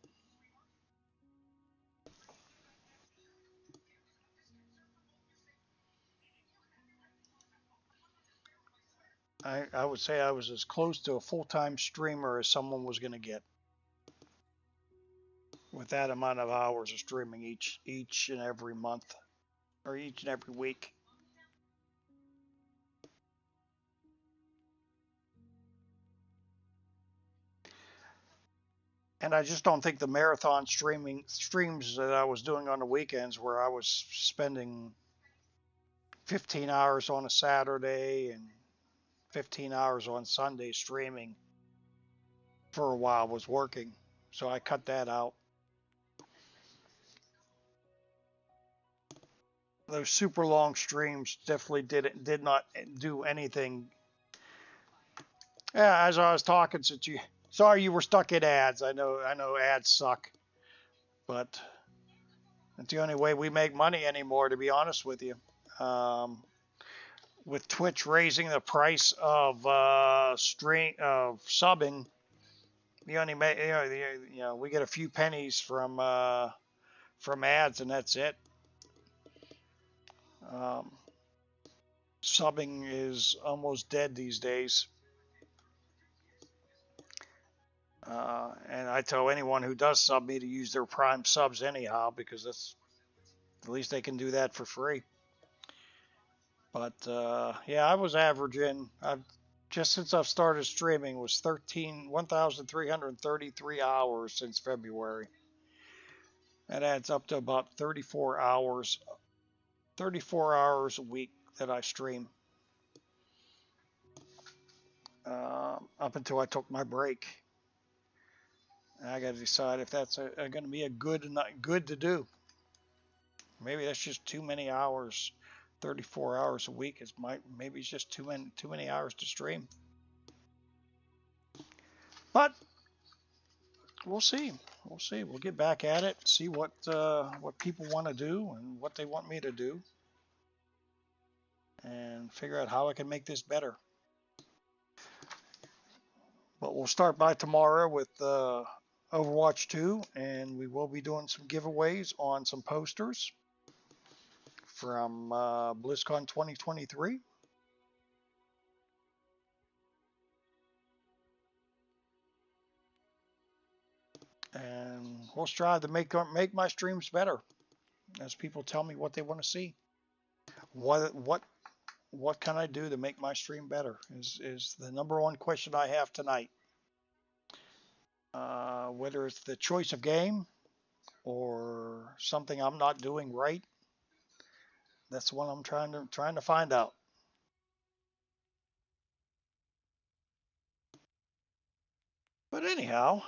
I would say I was as close to a full-time streamer as someone was going to get with that amount of hours of streaming each and every month or each and every week. And I just don't think the marathon streams that I was doing on the weekends, where I was spending 15 hours on a Saturday and 15 hours on Sunday streaming for a while, was working. So I cut that out. Those super long streams definitely did not do anything. Yeah, as I was talking, since you sorry you were stuck in ads. I know ads suck, but it's the only way we make money anymore, to be honest with you. Um, with Twitch raising the price of stream of subbing, you only make we get a few pennies from ads, and that's it. Um, Subbing is almost dead these days. And I tell anyone who does sub me to use their Prime subs anyhow, because that's at least they can do that for free. But yeah, I was averaging. I've just since I've started streaming was 1,333 hours since February. That adds up to about 34 hours a week that I stream. Up until I took my break. And I got to decide if that's going to be a good to do. Maybe that's just too many hours. 34 hours a week maybe it's just too many hours to stream. But we'll see. We'll see. We'll get back at it. See what people want to do and what they want me to do, and figure out how I can make this better. But we'll start by tomorrow with Overwatch 2, and we will be doing some giveaways on some posters from BlizzCon 2023. And we'll strive to make my streams better as people tell me what they want to see. What can I do to make my stream better is the number one question I have tonight. Whether it's the choice of game or something I'm not doing right, that's what I'm trying to find out. But anyhow,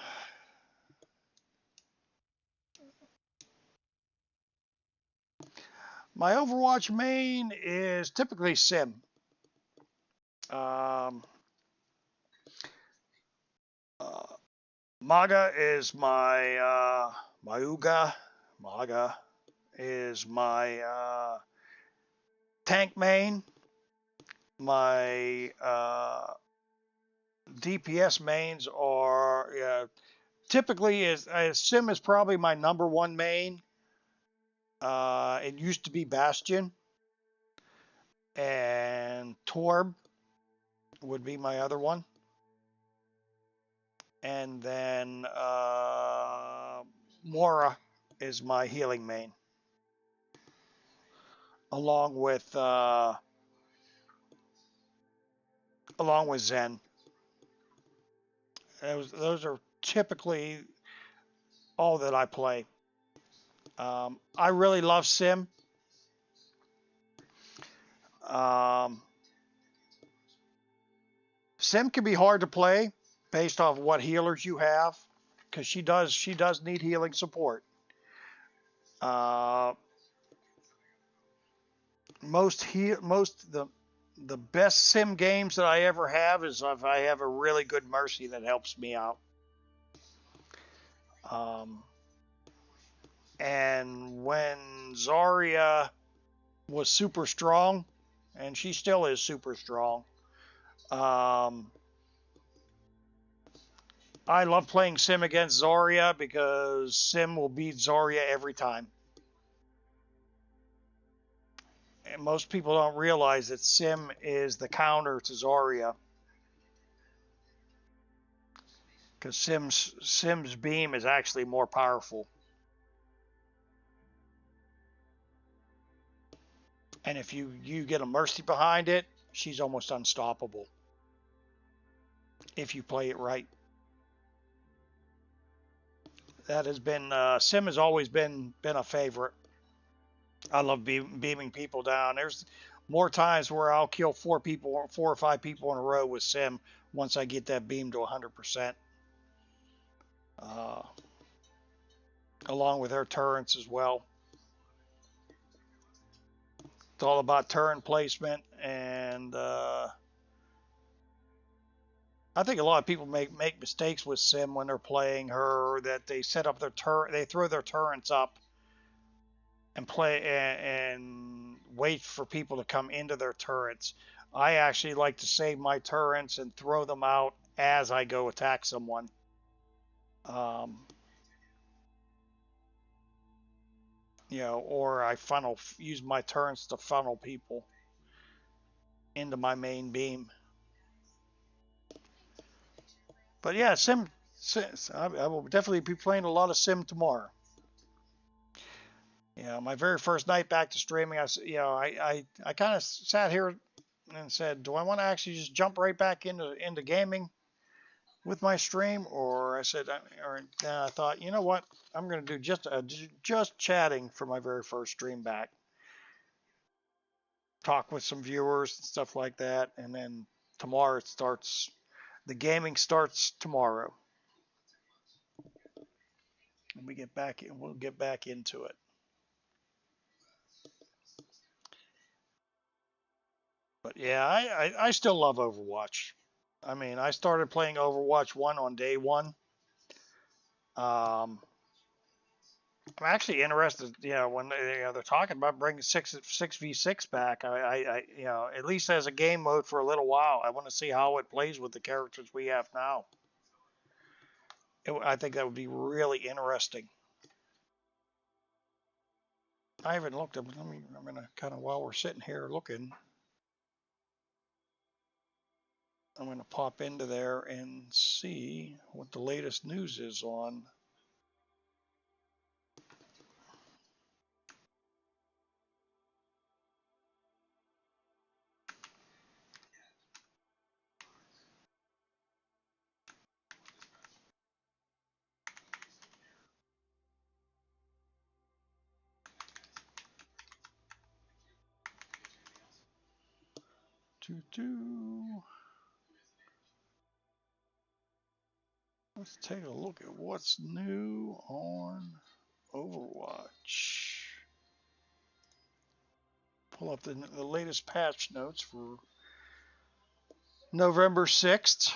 my Overwatch main is typically Sim. Um, Maga is my Uga. Maga is my tank main. My DPS mains are typically Sim is probably my number one main. It used to be Bastion, and Torb would be my other one, and then Mora is my healing main, along with Zen. Those are typically all that I play. I really love Sim. Sim can be hard to play based off what healers you have, because she does need healing support. The best Sim games that I ever have is if I have a really good Mercy that helps me out. And when Zarya was super strong, and she still is super strong, I love playing Sim against Zarya because Sim will beat Zarya every time. And most people don't realize that Sim is the counter to Zarya, because Sim's beam is actually more powerful. And if you get a Mercy behind it, she's almost unstoppable if you play it right. That has been Sim has always been a favorite. I love beaming people down. There's more times where I'll kill four or five people in a row with Sim once I get that beam to 100%. Along with her turrets as well. It's all about turret placement, and I think a lot of people make mistakes with Sim when they're playing her, that they set up they throw their turrets up and play and wait for people to come into their turrets. I actually like to save my turrets and throw them out as I go attack someone. Or I use my turrets to funnel people into my main beam. But yeah, Sim I will definitely be playing a lot of Sim tomorrow. My very first night back to streaming, I kind of sat here and said, do I want to actually just jump right back into gaming with my stream? Or then I thought, you know what, I'm going to do just chatting for my very first stream back. Talk with some viewers and stuff like that, and then tomorrow the gaming starts tomorrow. And we'll get back into it. But yeah, I still love Overwatch. I mean, I started playing Overwatch 1 on day one. I'm actually interested, when they're talking about bringing 6v6 back. I at least as a game mode for a little while. I want to see how it plays with the characters we have now. I think that would be really interesting. I haven't looked up. I'm gonna kind of, while we're sitting here looking, I'm gonna pop into there and see what the latest news is on. Let's take a look at what's new on Overwatch. Pull up the latest patch notes for November 6th,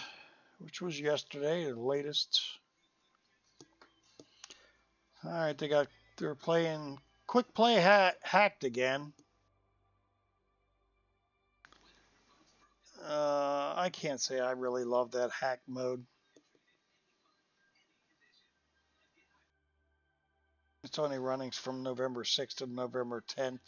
which was yesterday, the latest. All right, they're playing quick play hacked again. I can't say I really love that hack mode. It's only running from November 6th to November 10th.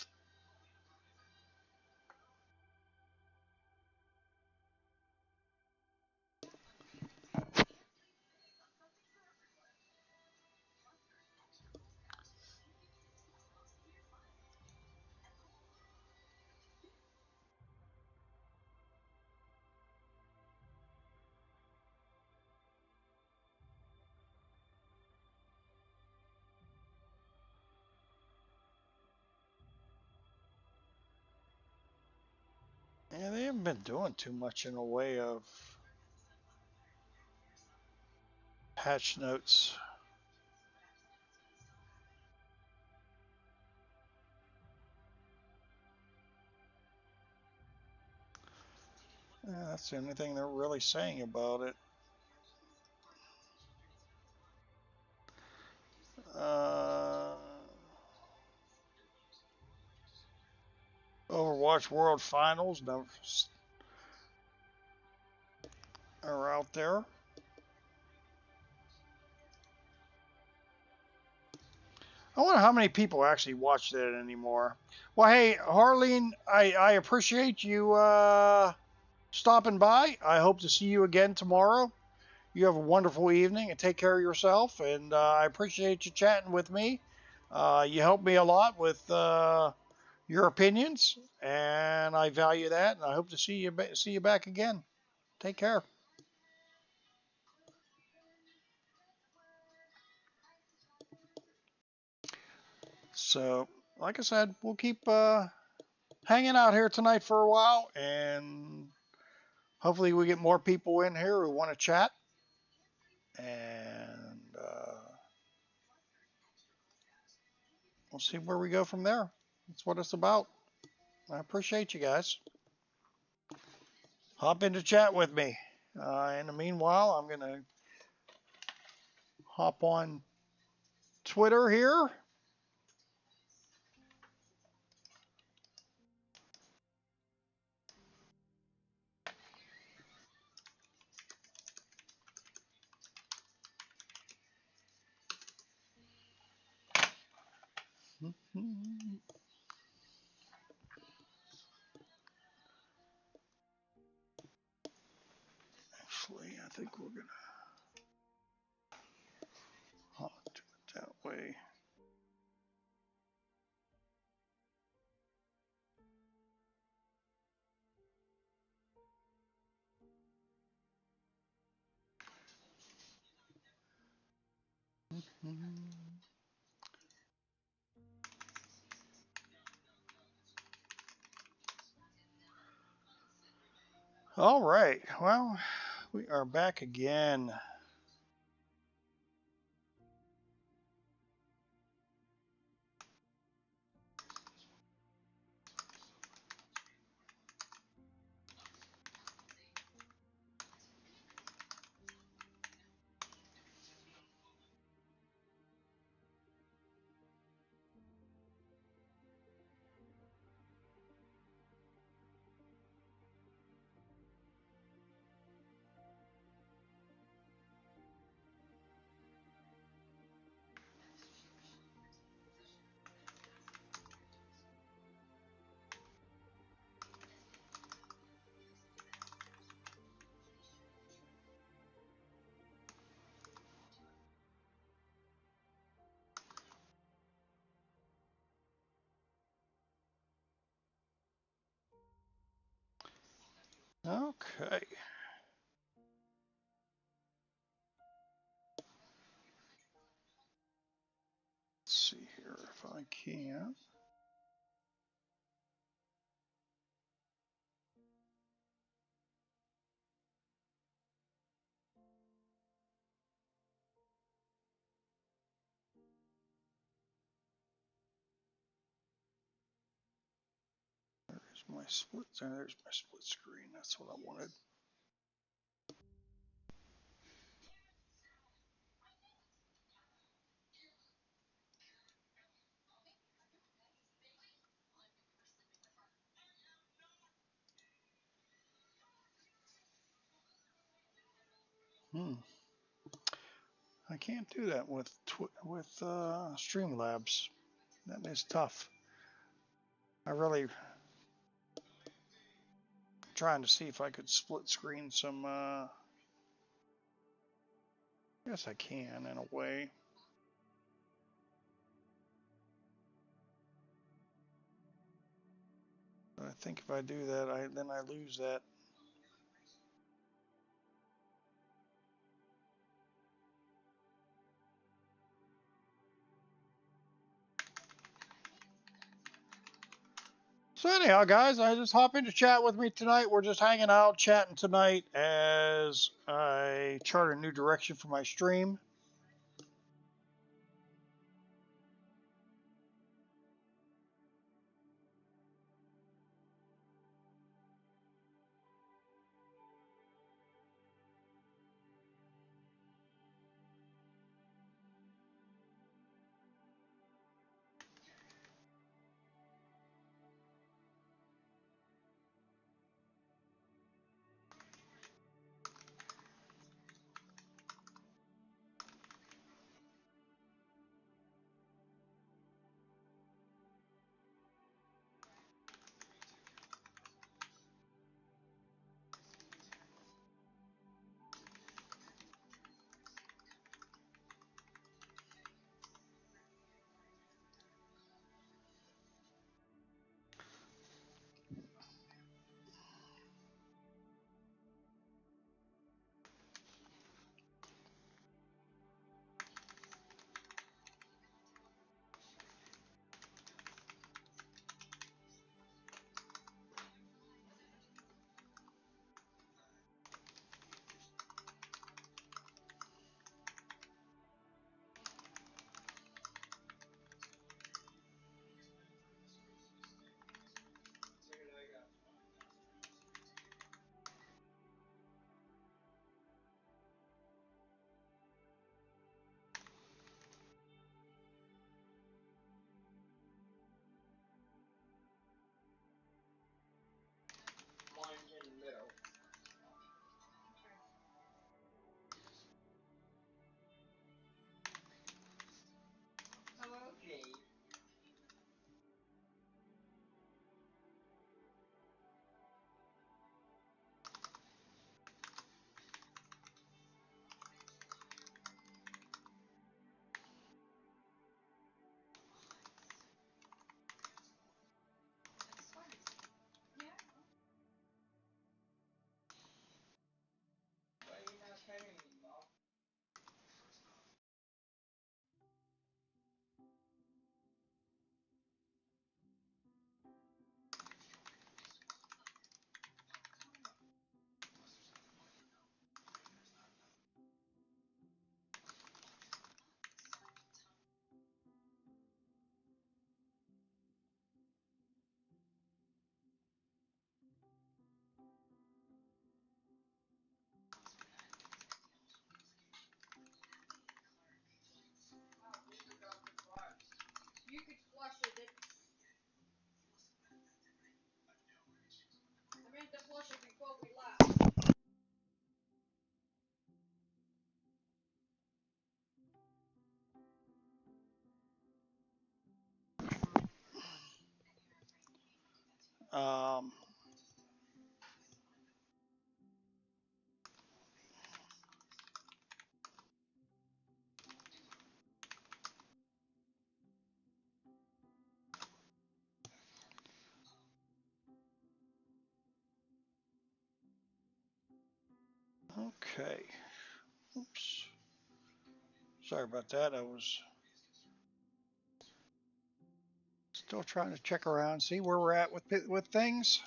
Yeah, they haven't been doing too much in the way of patch notes. Yeah, that's the only thing they're really saying about it. Overwatch World Finals are out there. I wonder how many people actually watch that anymore. Well, hey, Harleen, I appreciate you stopping by. I hope to see you again tomorrow. You have a wonderful evening and take care of yourself. And I appreciate you chatting with me. You helped me a lot with your opinions, and I value that. And I hope to see you back again. Take care. So, like I said, we'll keep hanging out here tonight for a while, and hopefully we get more people in here who want to chat. And we'll see where we go from there. That's what it's about. I appreciate you guys. Hop into chat with me. In the meanwhile, I'm going to hop on Twitter here. Actually, I think we're going to do it that way. All right. Well, we are back again. Okay. Let's see here if I can. There's my split. There's my split screen. That's what I wanted. I can't do that with Streamlabs. That is tough. I really trying to see if I could split screen some. I guess I can in a way. But I think if I do that, then I lose that. So anyhow, guys, I just hop into chat with me tonight. We're just hanging out, chatting tonight as I chart a new direction for my stream. Mine's in the middle. Hello, Jade. Why are you not petting me, Mom? You could flush it. I meant to flush it before we left. Um, Okay. Oops. Sorry about that. I was still trying to check around, see where we're at with things.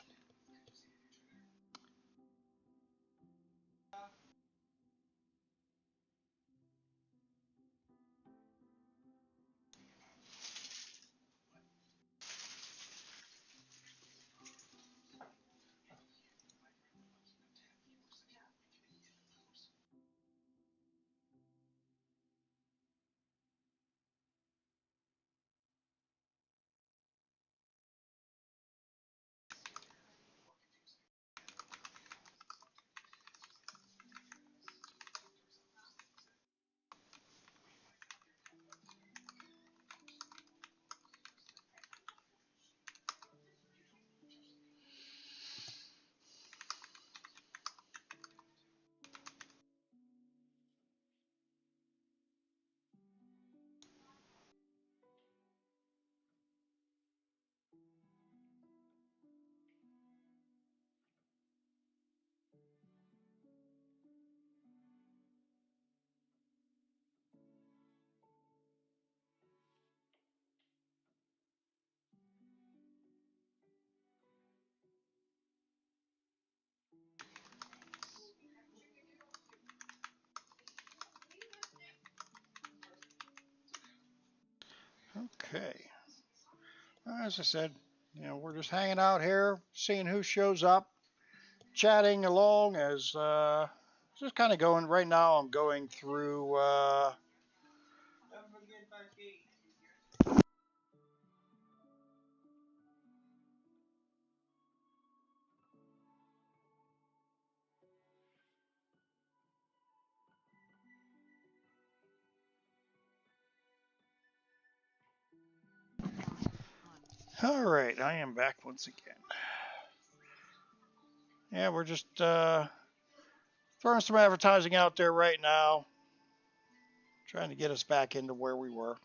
Okay. As I said, we're just hanging out here, seeing who shows up, chatting along as just kind of going. Right now, I'm going through. All right, I am back once again. Yeah, we're just throwing some advertising out there right now, trying to get us back into where we were.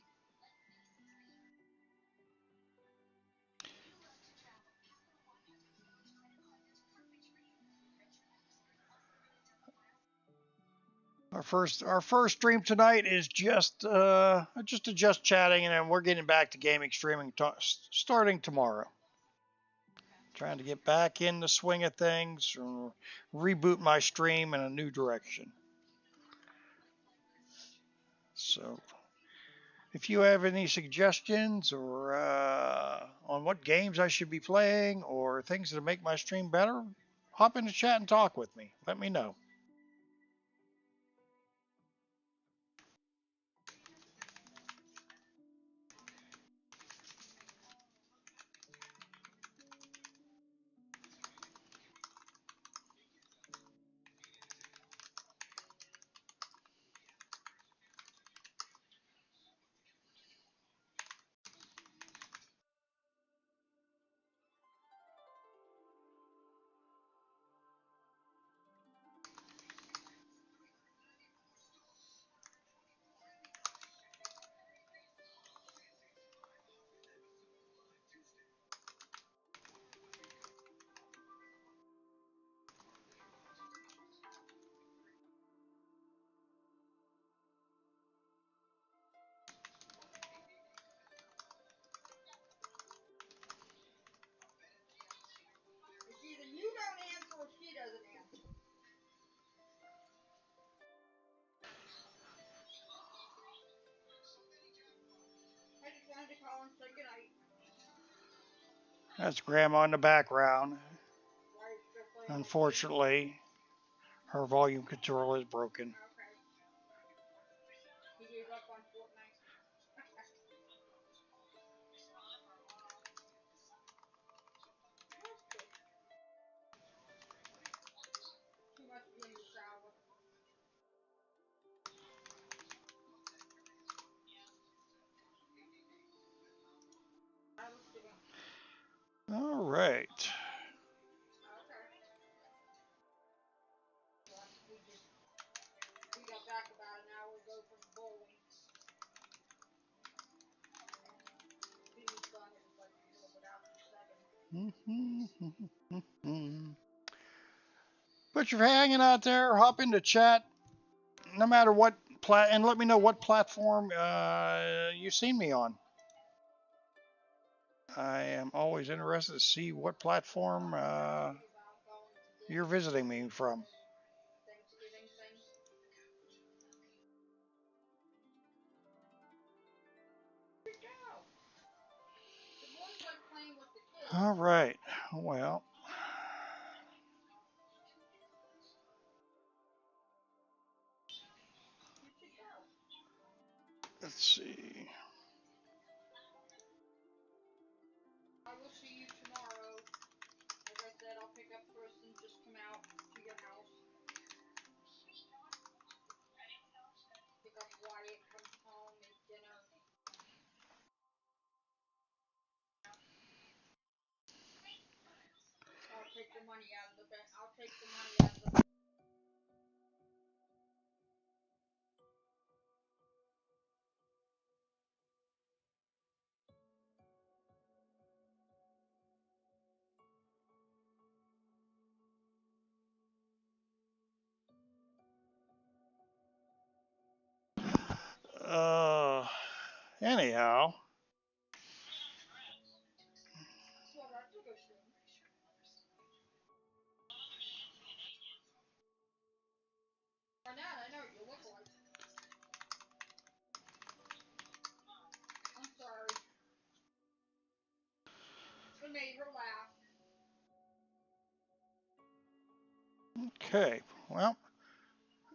Our first stream tonight is just chatting, and then we're getting back to gaming streaming starting tomorrow. Trying to get back in the swing of things, or reboot my stream in a new direction. So, if you have any suggestions or on what games I should be playing or things that make my stream better, hop in the chat and talk with me. Let me know. It's either you don't answer or she doesn't answer. I just wanted to call and say goodnight. That's Grandma in the background. Why is she playing? Unfortunately, her volume control is broken. Okay. He gave up on Fortnite. He must be in the shower. I was doing. All right. Okay. Well, we got back about an hour ago from bowling. He was done. It was like a little bit after 7. But you're hanging out there, hop into chat, no matter what and let me know what platform you've seen me on. I am always interested to see what platform you're visiting me from. All right. Well, let's see. I will see you tomorrow. Like I said, I'll pick up Chris and just come out to your house. Pick up Wyatt, come home, make dinner. I'll take the money out of the bank. I'll take the money out of the bank. Anyhow. Well, that's a good thing. Arnett, I know what you look like. I'm sorry. I made her laugh. Okay. Well,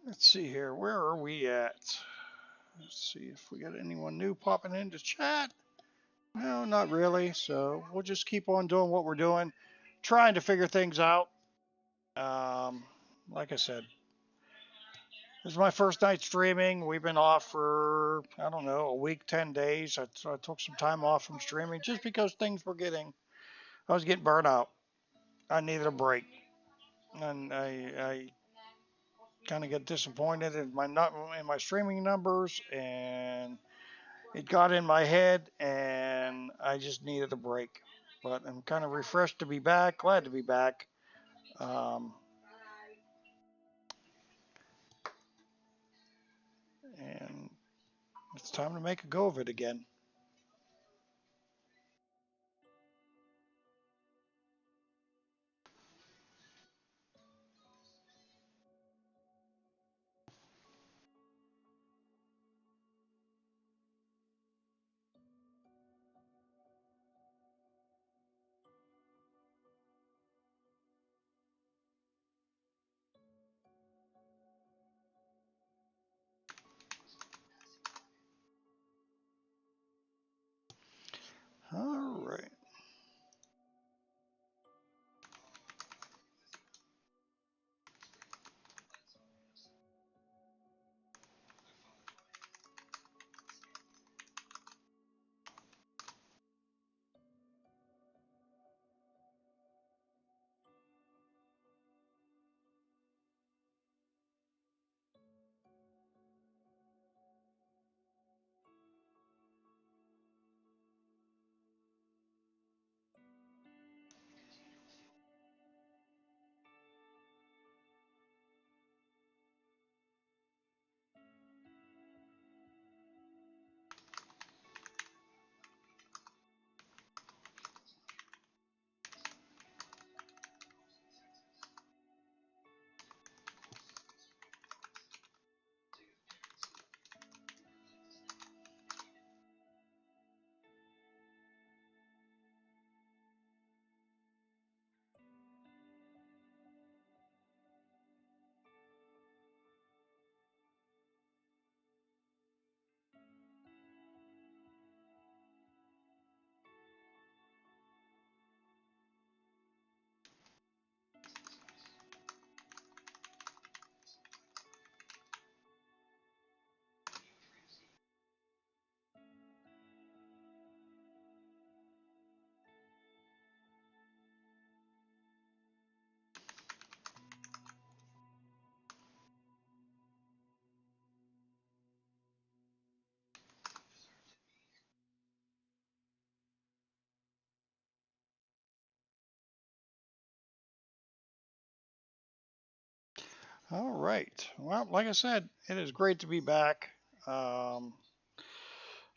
let's see here. Where are we at? Let's see if we got anyone new popping into chat. No, not really. So we'll just keep on doing what we're doing, trying to figure things out. Like I said, this is my first night streaming. We've been off for, I don't know, a week, 10 days. I took some time off from streaming just because I was getting burnt out. I needed a break. And I kind of get disappointed in my streaming numbers, and it got in my head, and I just needed a break. But I'm kind of refreshed to be back, glad to be back. Um, and it's time to make a go of it again. All right. Well, like I said, it is great to be back. Um,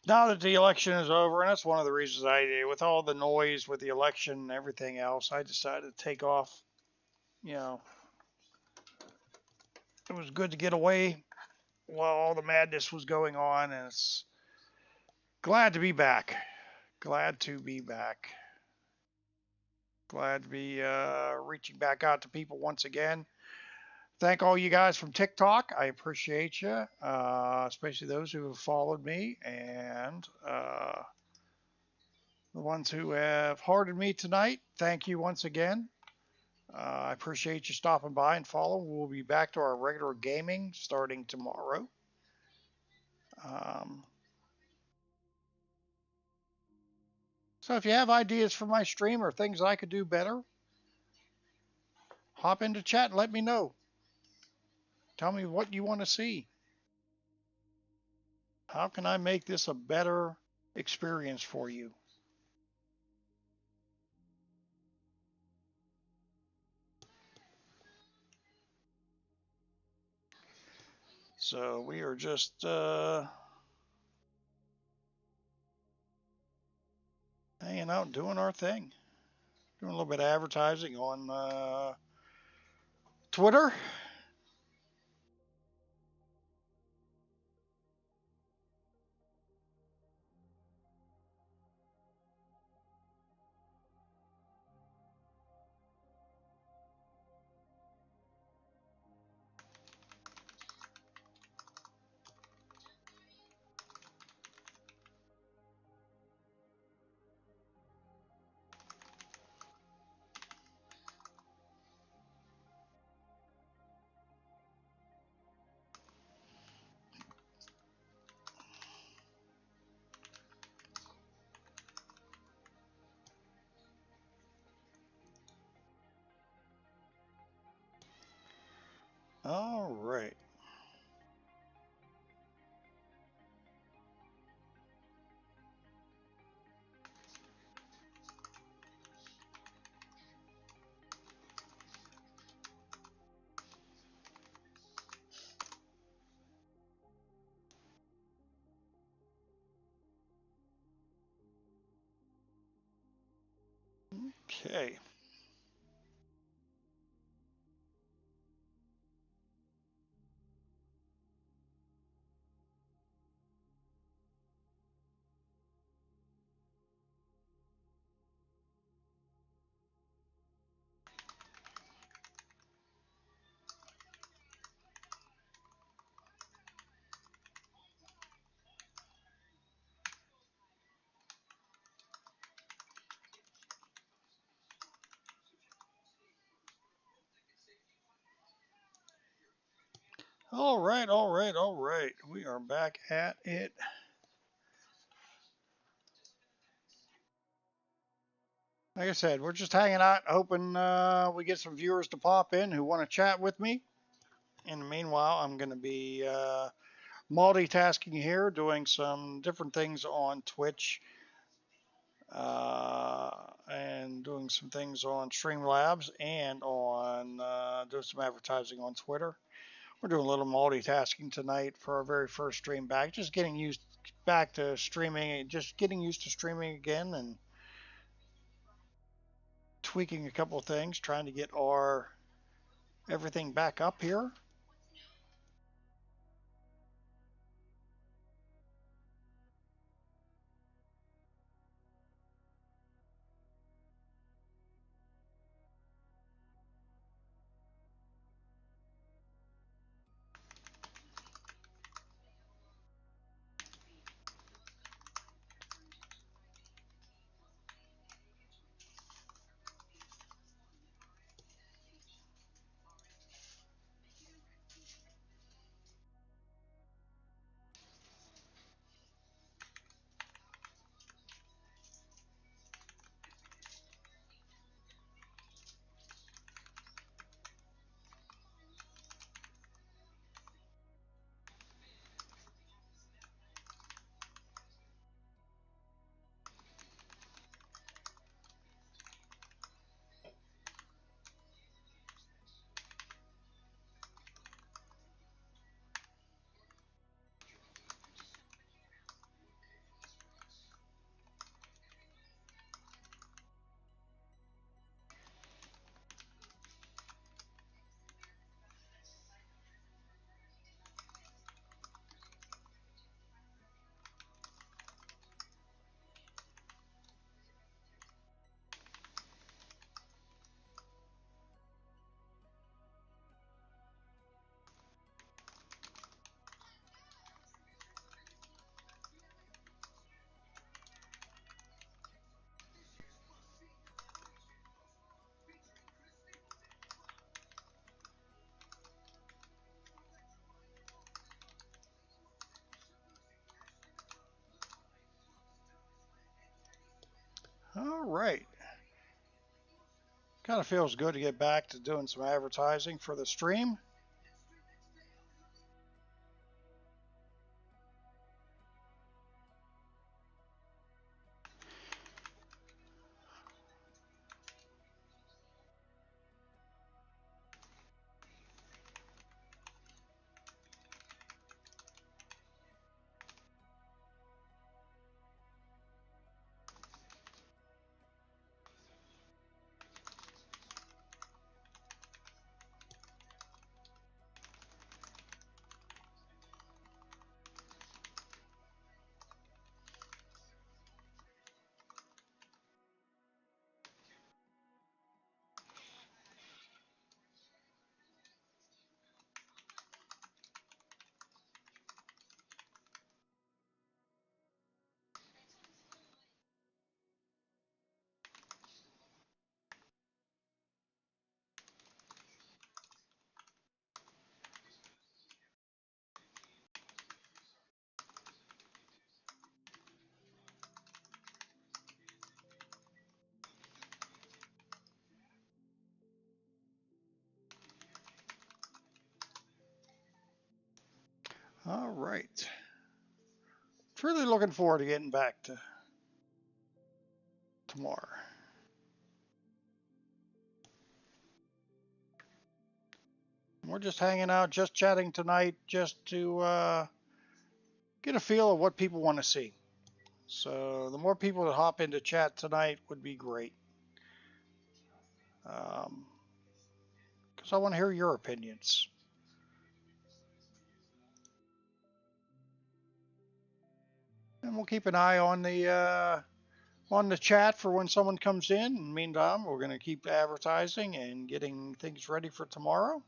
now that the election is over, and that's one of the reasons with all the noise with the election and everything else, I decided to take off. You know, it was good to get away while all the madness was going on, and it's glad to be back. Glad to be back. Glad to be reaching back out to people once again. Thank all you guys from TikTok. I appreciate you, especially those who have followed me and the ones who have hearted me tonight. Thank you once again. I appreciate you stopping by and following. We'll be back to our regular gaming starting tomorrow. Um, so if you have ideas for my stream or things I could do better, hop into chat and let me know. Tell me what you want to see. How can I make this a better experience for you? So we are just hanging out, doing our thing, doing a little bit of advertising on Twitter. All right. Okay. All right, all right, all right. We are back at it. Like I said, we're just hanging out, hoping we get some viewers to pop in who want to chat with me. In the meanwhile, I'm going to be multitasking here, doing some different things on Twitch and doing some things on Streamlabs and on doing some advertising on Twitter. We're doing a little multitasking tonight for our very first stream back, just getting used back to streaming, just getting used to streaming again and tweaking a couple of things, trying to get our everything back up here. All right. Kind of feels good to get back to doing some advertising for the stream. All right. Truly looking forward to getting back to tomorrow. We're just hanging out, just chatting tonight, just to get a feel of what people want to see. So the more people that hop into chat tonight would be great. Because I want to hear your opinions. And we'll keep an eye on the chat for when someone comes in. In the meantime, we're going to keep advertising and getting things ready for tomorrow.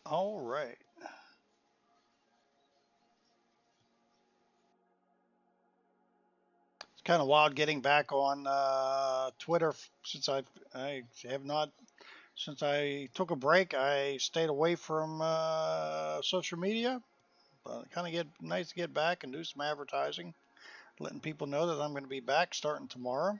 All right. It's kind of wild getting back on Twitter since I have not since I took a break. I stayed away from social media, but kind of get nice to get back and do some advertising, letting people know that I'm going to be back starting tomorrow.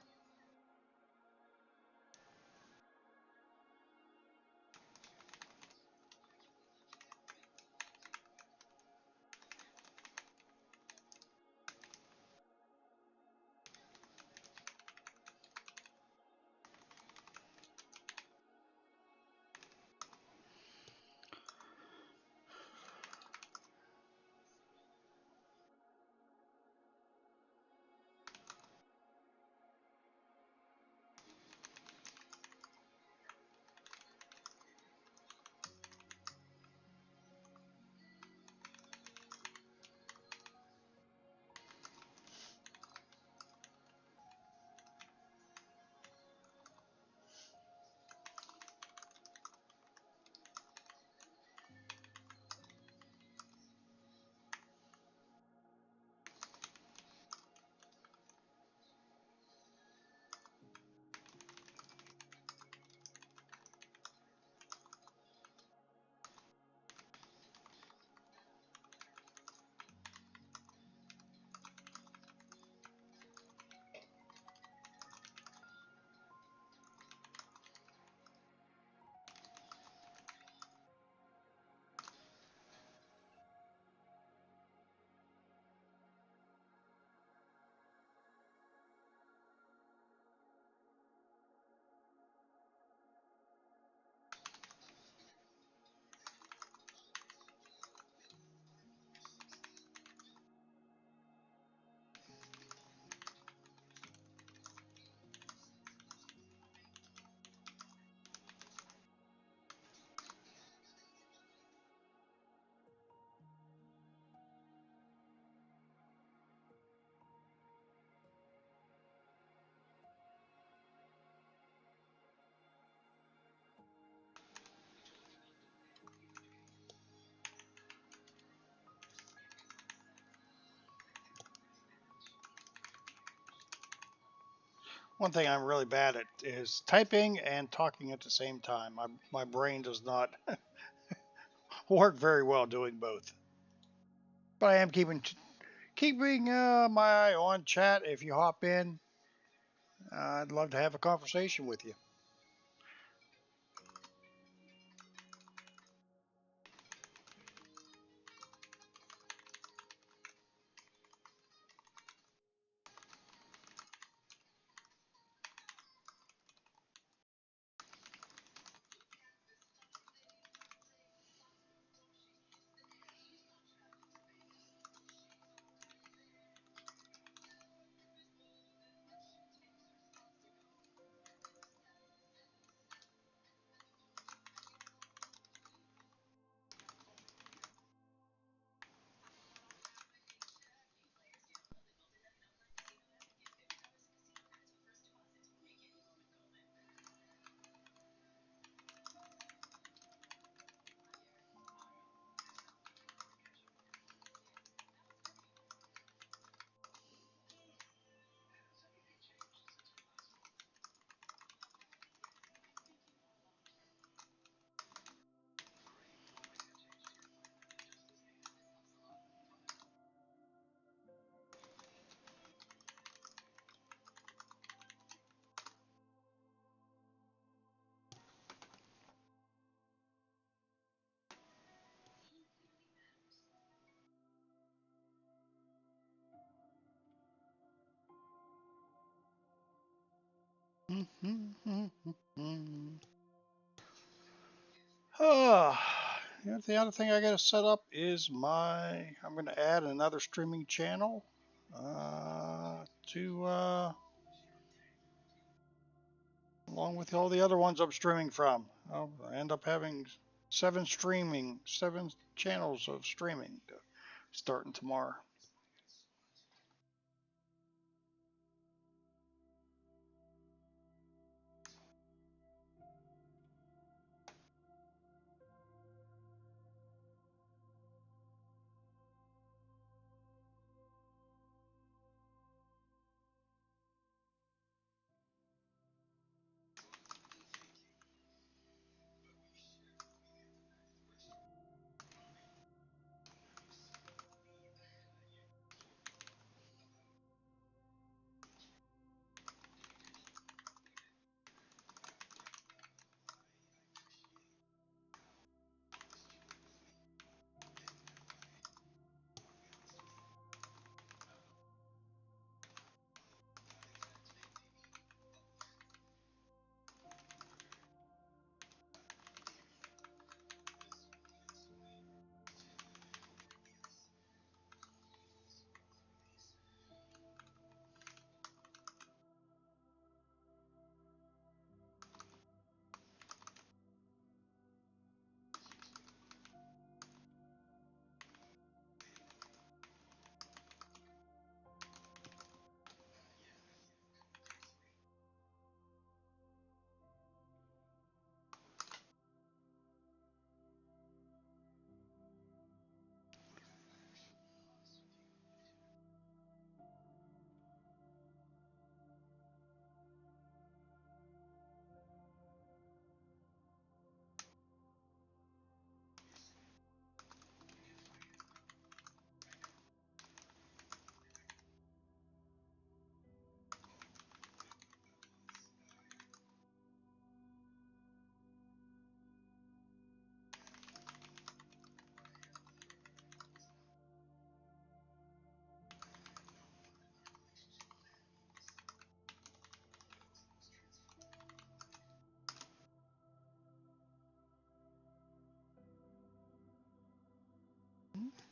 One thing I'm really bad at is typing and talking at the same time. My brain does not work very well doing both. But I am keeping my eye on chat. If you hop in, I'd love to have a conversation with you. Oh, the other thing I got to set up is I'm going to add another streaming channel to along with all the other ones I'm streaming from. I'll end up having seven channels of streaming starting tomorrow.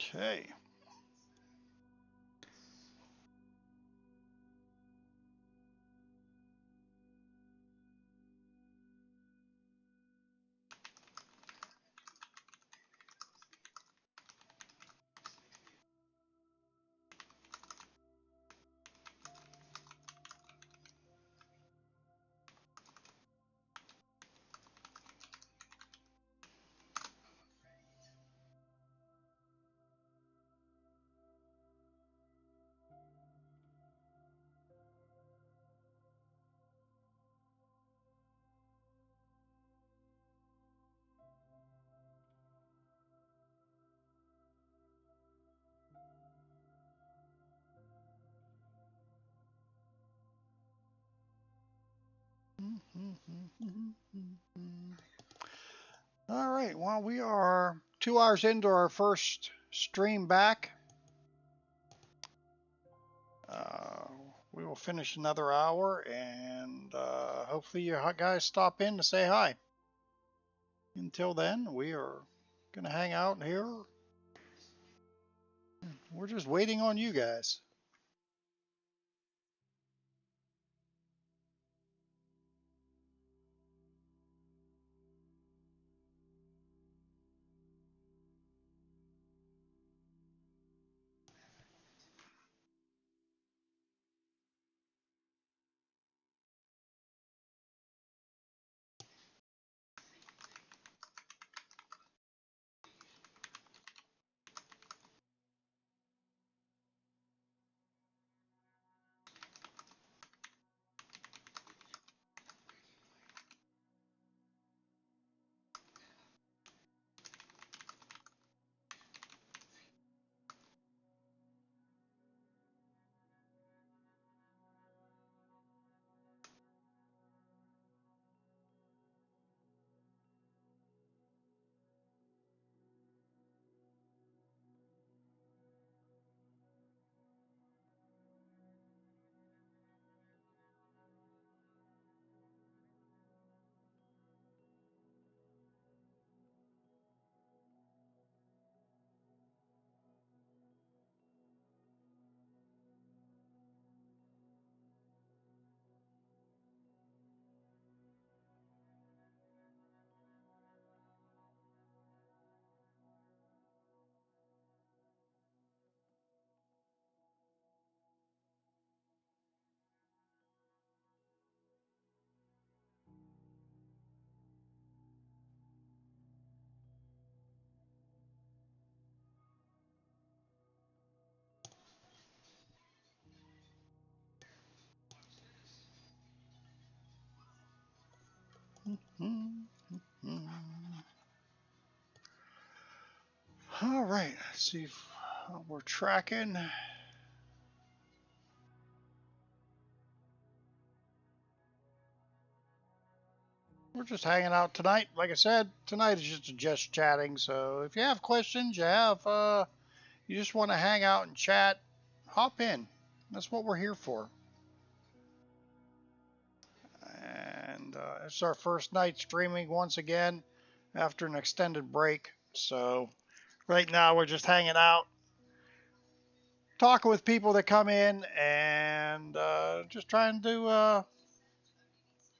Okay. All right, well, we are 2 hours into our first stream back. Uh, we will finish another hour, and hopefully you guys stop in to say hi. Until then, we are going to hang out here. We're just waiting on you guys. All right, let's see if we're tracking. We're just hanging out tonight. Like I said, tonight is just chatting. So if you have questions, you just want to hang out and chat, hop in. That's what we're here for. And it's our first night streaming once again after an extended break. So right now we're just hanging out, talking with people that come in, and just trying to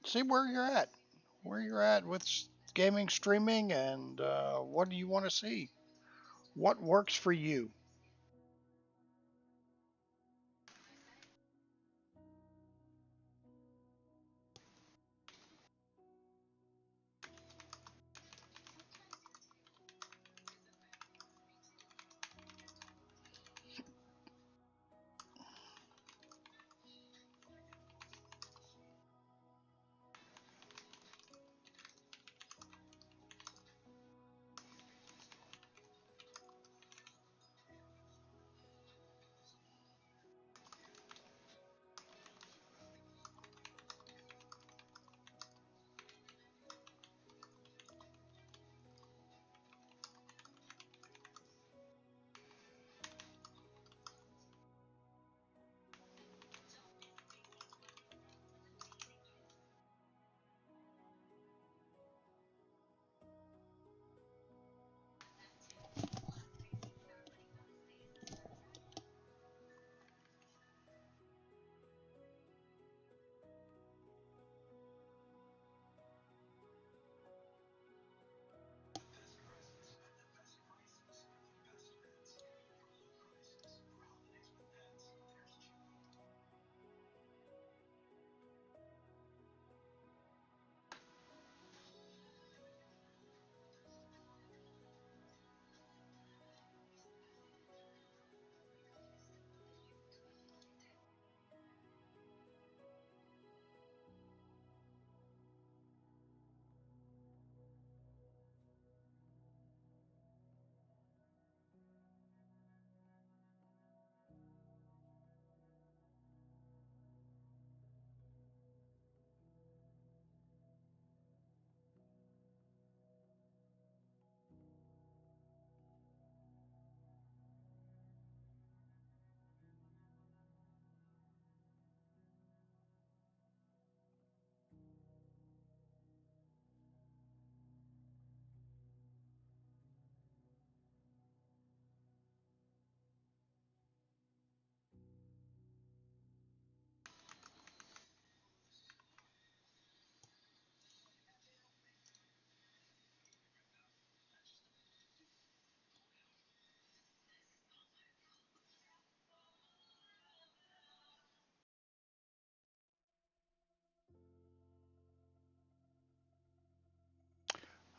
see where you're at with gaming streaming, and what do you want to see? What works for you?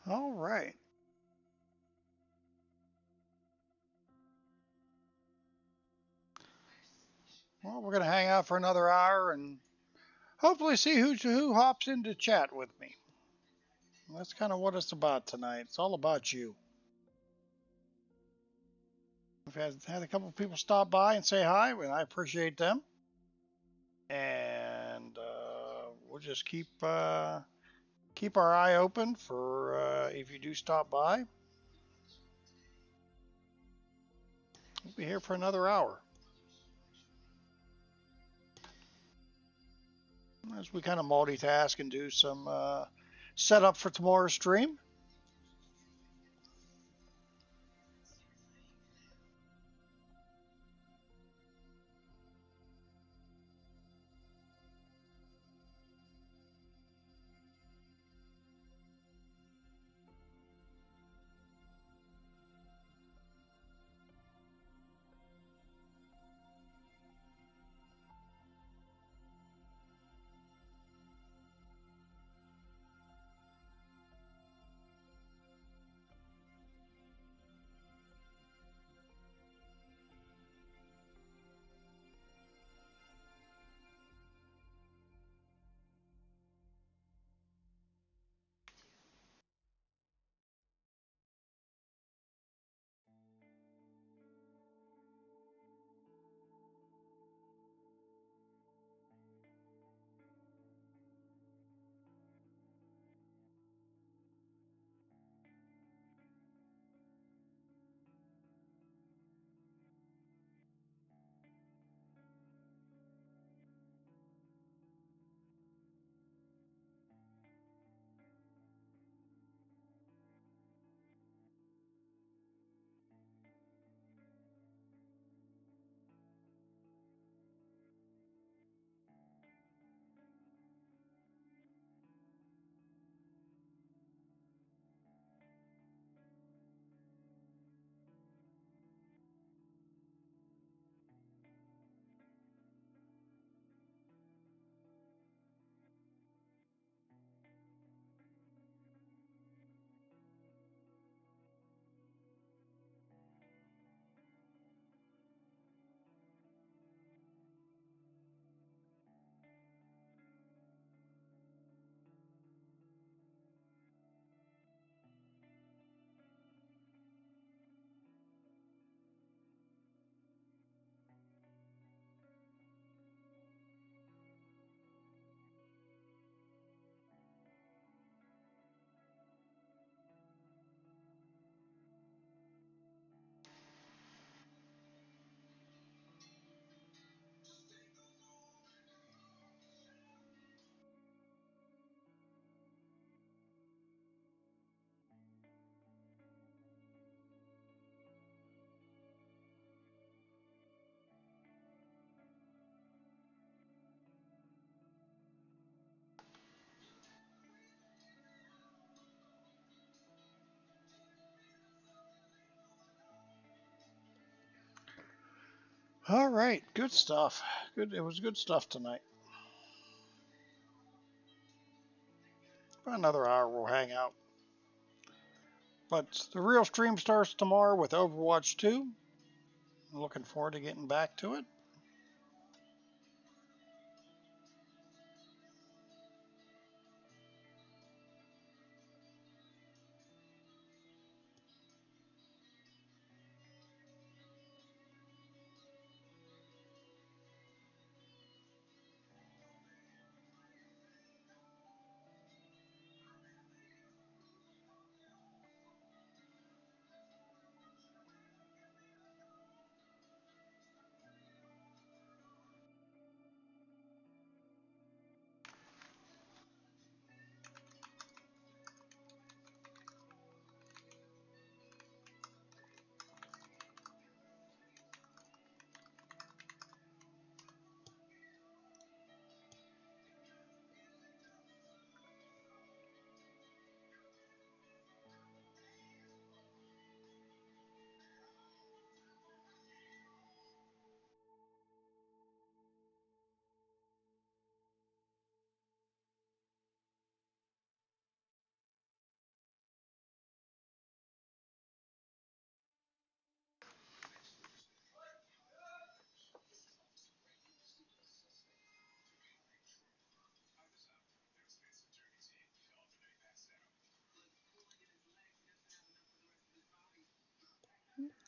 All right. Well, we're going to hang out for another hour and hopefully see who hops into chat with me. That's kind of what it's about tonight. It's all about you. We've had a couple of people stop by and say hi, and I appreciate them. And we'll just keep our eye open for if you do stop by. We'll be here for another hour as we kind of multitask and do some setup for tomorrow's stream. All right, good stuff. Good. It was good stuff tonight. For another hour, we'll hang out. But the real stream starts tomorrow with Overwatch 2. Looking forward to getting back to it.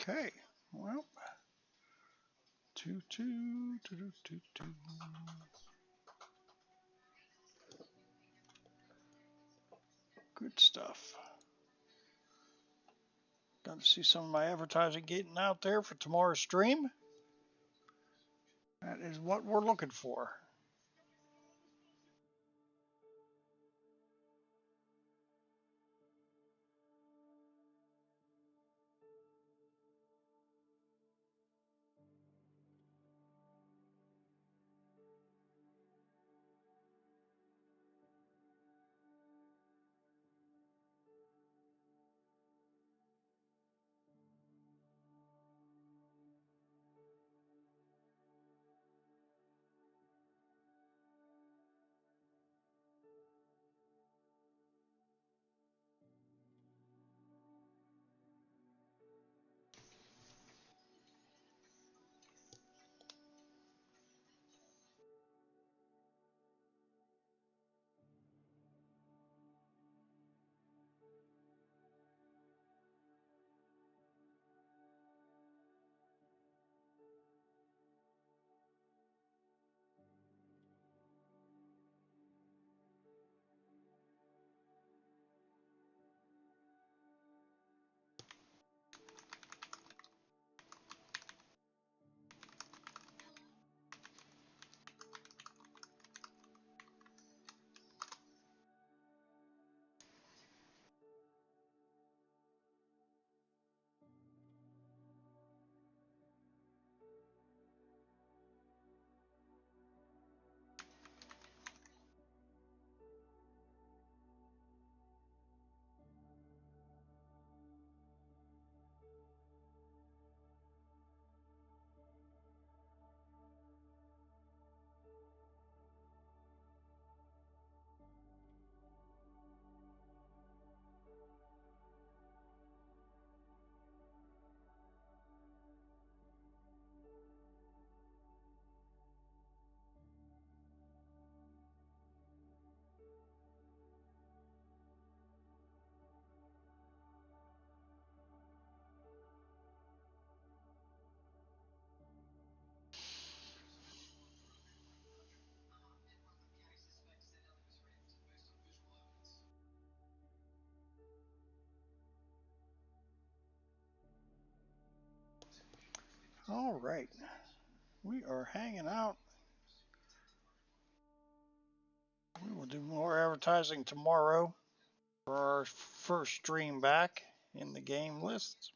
Okay, well, two. Good stuff. Got to see some of my advertising getting out there for tomorrow's stream. That is what we're looking for. All right, we are hanging out. We will do more advertising tomorrow for our first stream back in the game list.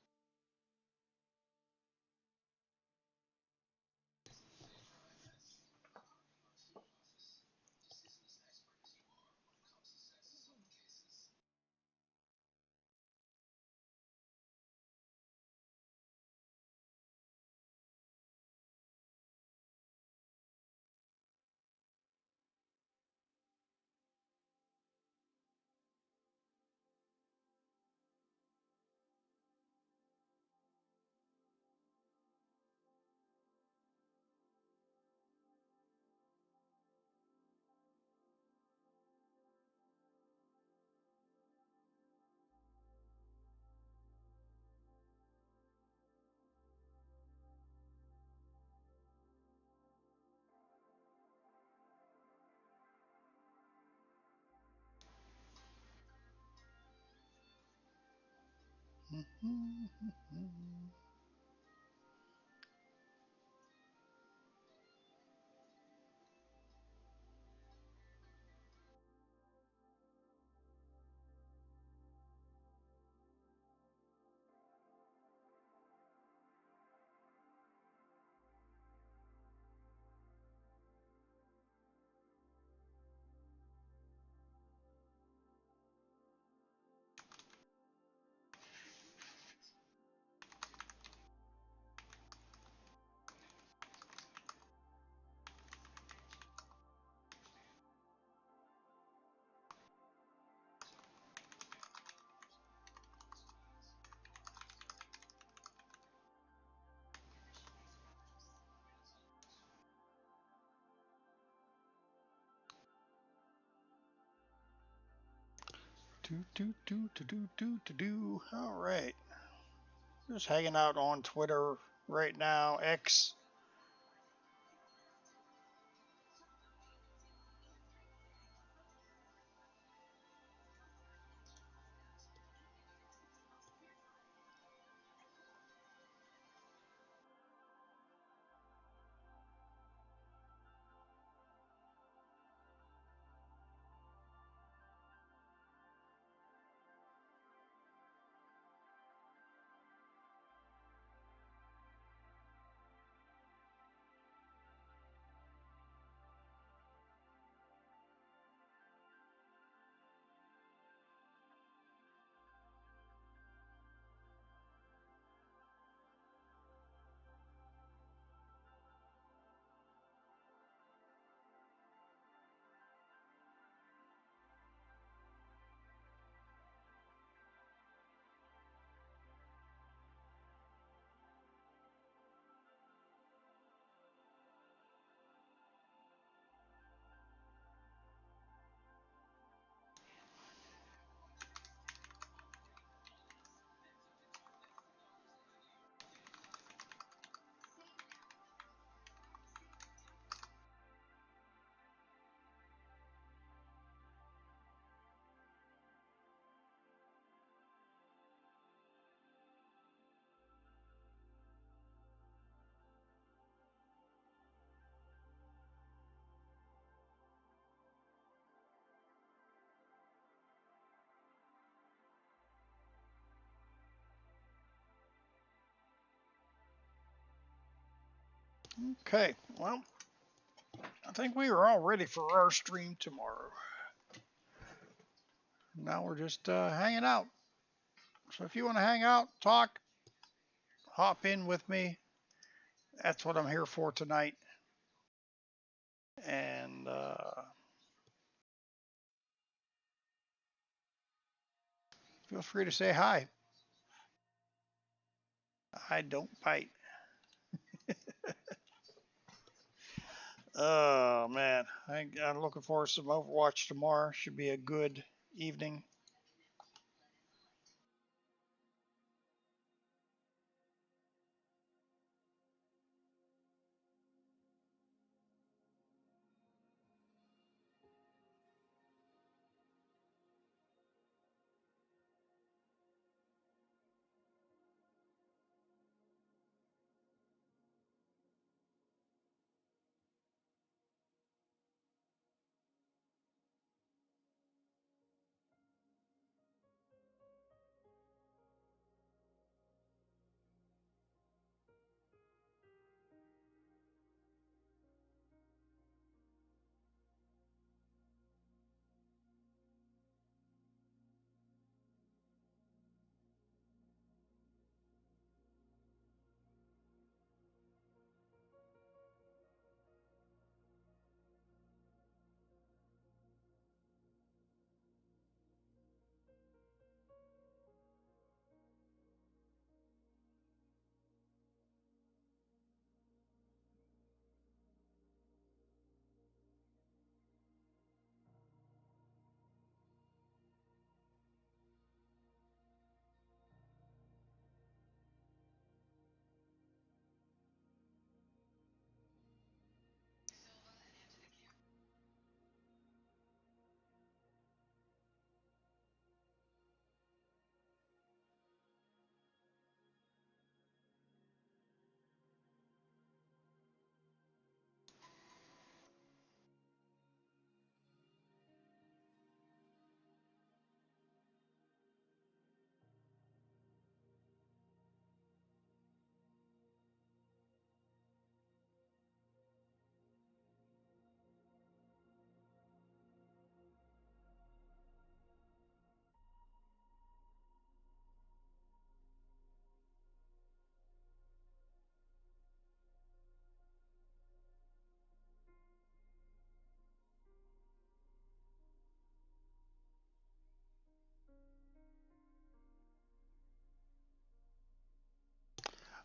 All right. Just hanging out on Twitter right now, X. Okay, well, I think we are all ready for our stream tomorrow. Now we're just hanging out. So if you want to hang out, talk, hop in with me. That's what I'm here for tonight. And feel free to say hi. I don't bite. Oh man, I'm looking forward to some Overwatch tomorrow. Should be a good evening.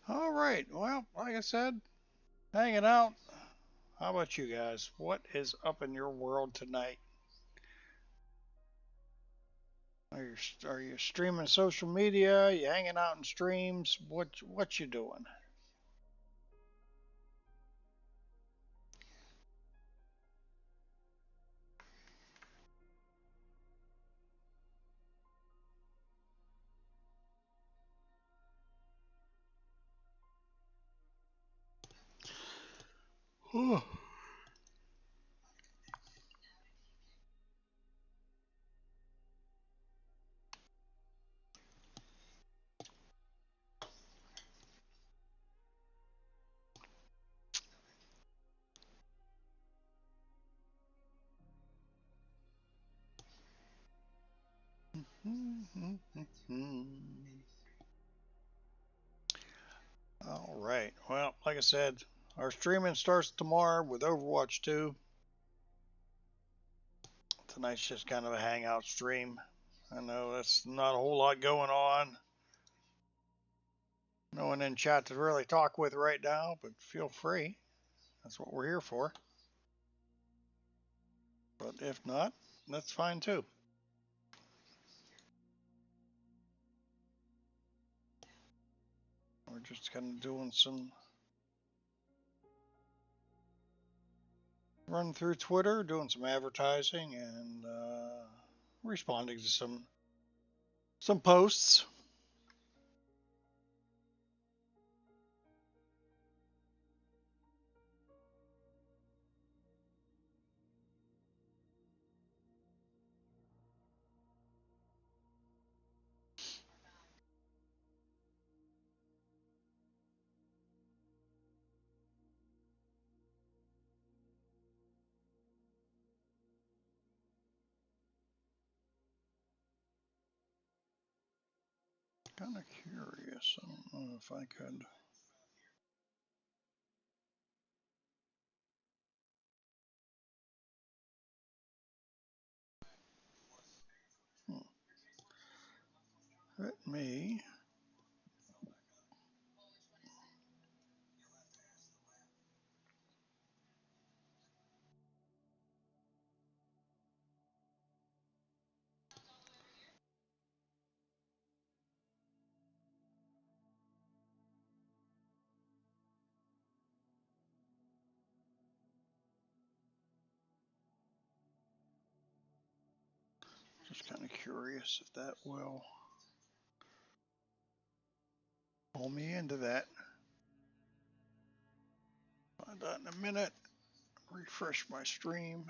All right. Well, like I said, hanging out. How about you guys? What is up in your world tonight? Are you streaming social media? Are you hanging out in streams? What you doing? All right. Well, like I said, our streaming starts tomorrow with Overwatch 2. Tonight's just kind of a hangout stream. I know that's not a whole lot going on. No one in chat to really talk with right now, but feel free. That's what we're here for. But if not, that's fine too. We're just kind of doing some run through Twitter, doing some advertising, and responding to some posts. Kind of curious. I don't know if I could. Let me. Just kind of curious if that will pull me into that. Find out in a minute. Refresh my stream.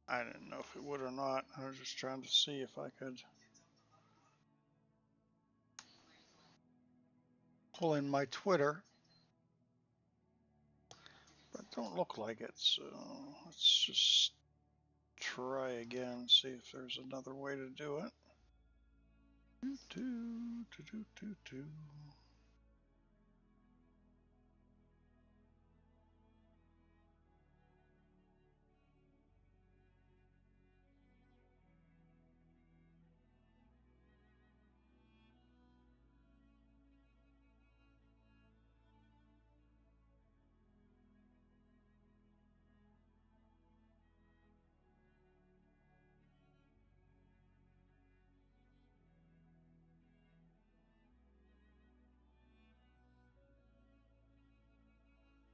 I didn't know if it would or not. I was just trying to see if I could pull in my Twitter. But don't look like it, so let's just try again, see if there's another way to do it.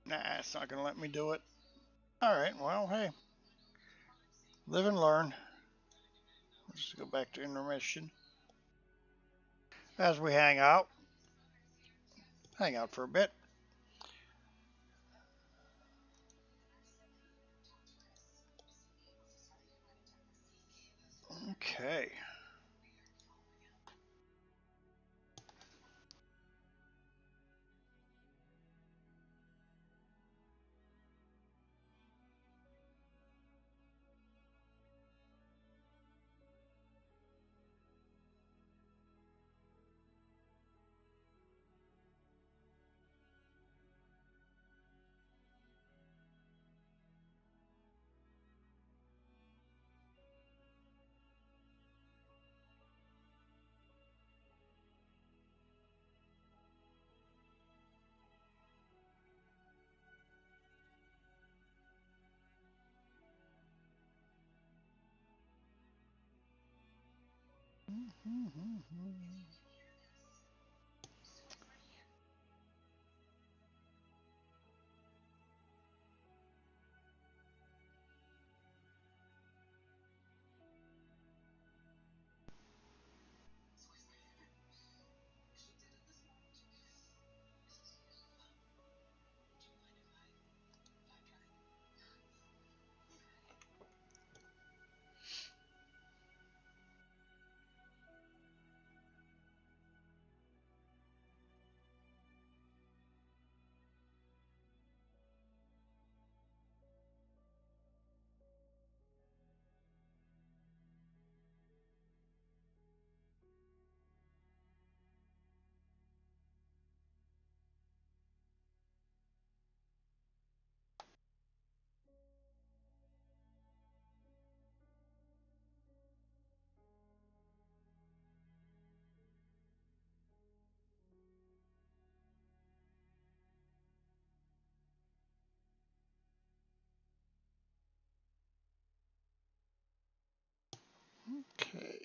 Nah, it's not going to let me do it. All right, well, hey, live and learn. Let's just go back to intermission. As we hang out for a bit. Okay. Okay.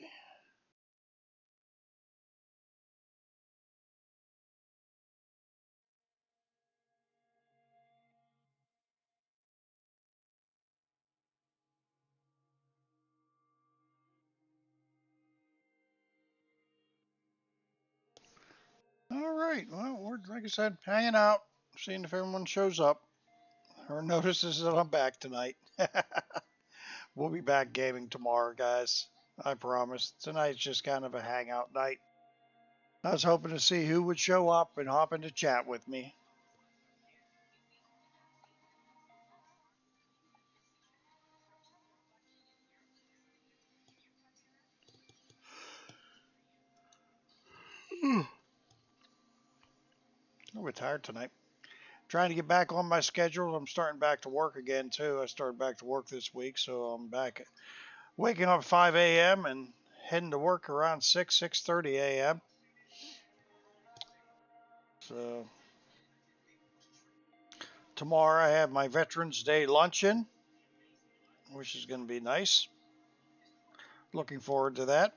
All right. Well, we're, like I said, hanging out, seeing if everyone shows up or notices that I'm back tonight. We'll be back gaming tomorrow, guys. I promise. Tonight's just kind of a hangout night. I was hoping to see who would show up and hop into chat with me. I'm a bit tired tonight. Trying to get back on my schedule. I'm starting back to work again too. I started back to work this week, so I'm back waking up at 5 a.m. and heading to work around 6:30 a.m. So tomorrow I have my Veterans Day luncheon, which is going to be nice. Looking forward to that.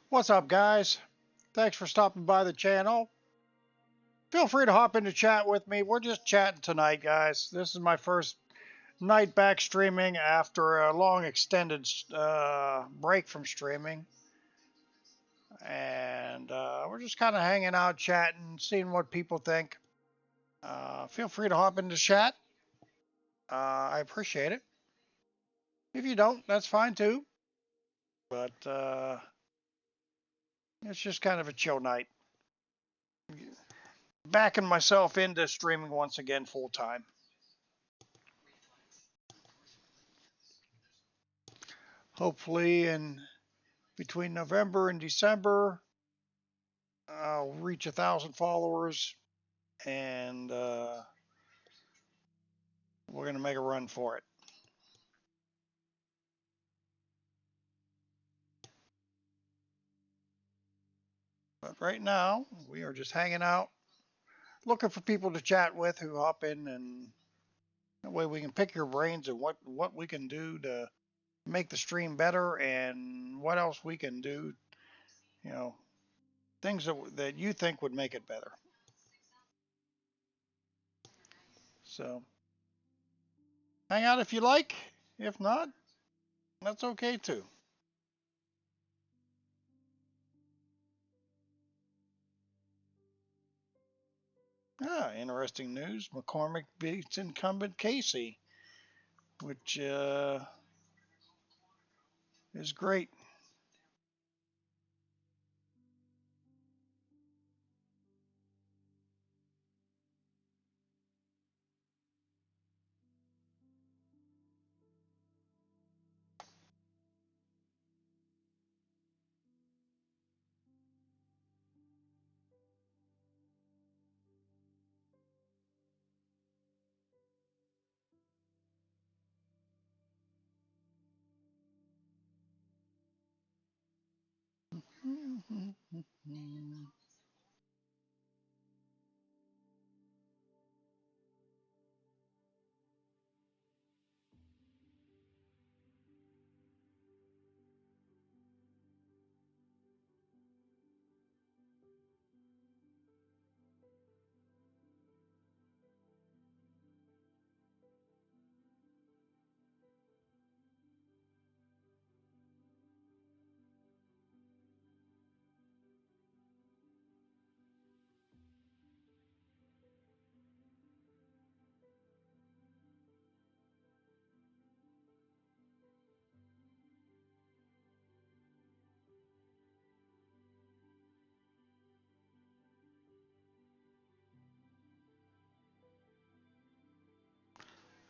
What's up, guys? Thanks for stopping by the channel. Feel free to hop into chat with me. We're just chatting tonight, guys. This is my first night back streaming after a long extended break from streaming. And we're just kind of hanging out, chatting, seeing what people think. Feel free to hop into chat. I appreciate it. If you don't, that's fine too. But it's just kind of a chill night. Backing myself into streaming once again full time. Hopefully, in between November and December, I'll reach 1,000 followers, and we're gonna make a run for it. But right now, we are just hanging out, looking for people to chat with who hop in, and that way we can pick your brains and what we can do to make the stream better, and what else we can do. You know, things that you think would make it better. So hang out if you like. If not, that's okay too. Interesting news. McCormick beats incumbent Casey, which is great.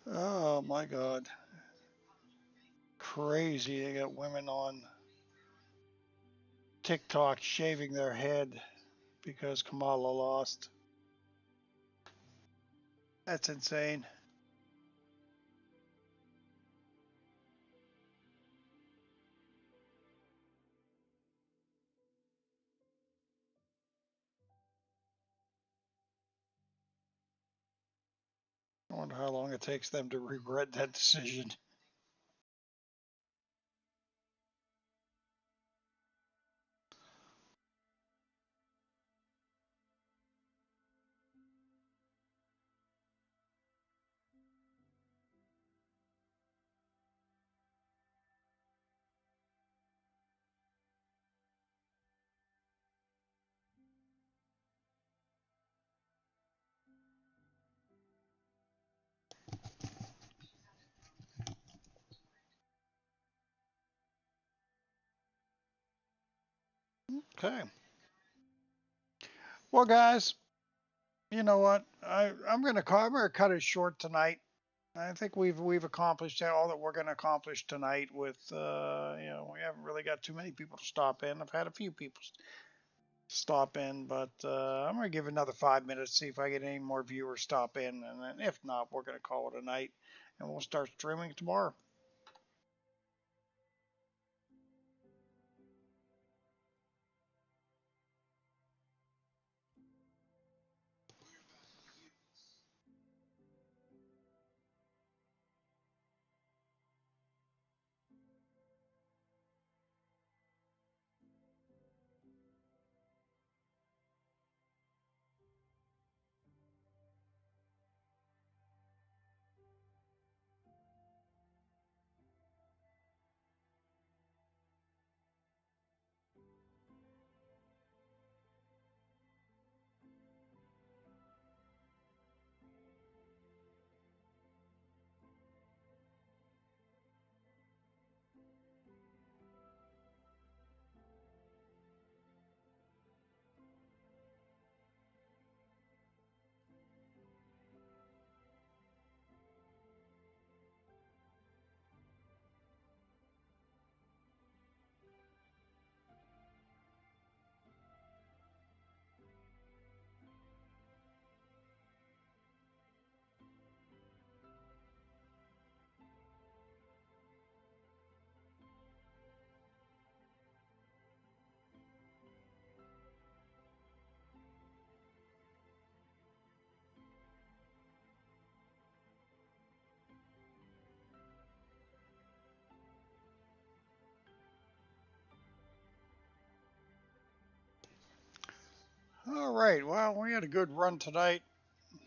Oh my God. Crazy. They got women on TikTok shaving their head because Kamala lost. That's insane. I wonder how long it takes them to regret that decision. Okay. Well, guys, you know what? I'm gonna cut it short tonight. I think we've accomplished all that we're gonna accomplish tonight. With we haven't really got too many people to stop in. I've had a few people stop in, but I'm gonna give another 5 minutes, see if I get any more viewers stop in, and then if not, we're gonna call it a night, and we'll start streaming tomorrow. All right, well, we had a good run tonight.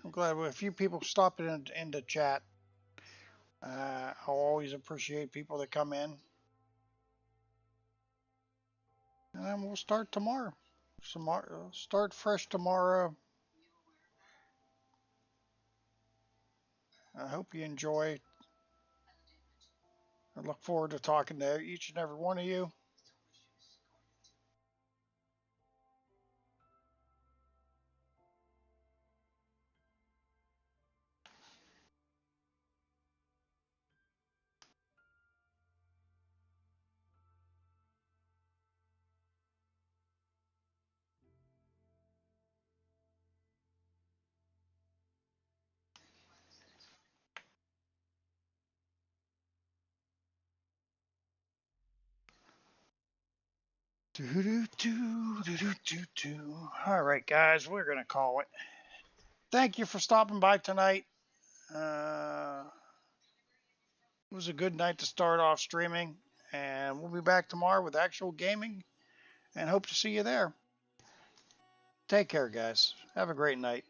I'm glad a few people stopped in the chat. I always appreciate people that come in. And then we'll start tomorrow. Start fresh tomorrow. I hope you enjoy. I look forward to talking to each and every one of you. All right, guys, we're going to call it. Thank you for stopping by tonight. It was a good night to start off streaming, and we'll be back tomorrow with actual gaming, and hope to see you there. Take care, guys. Have a great night.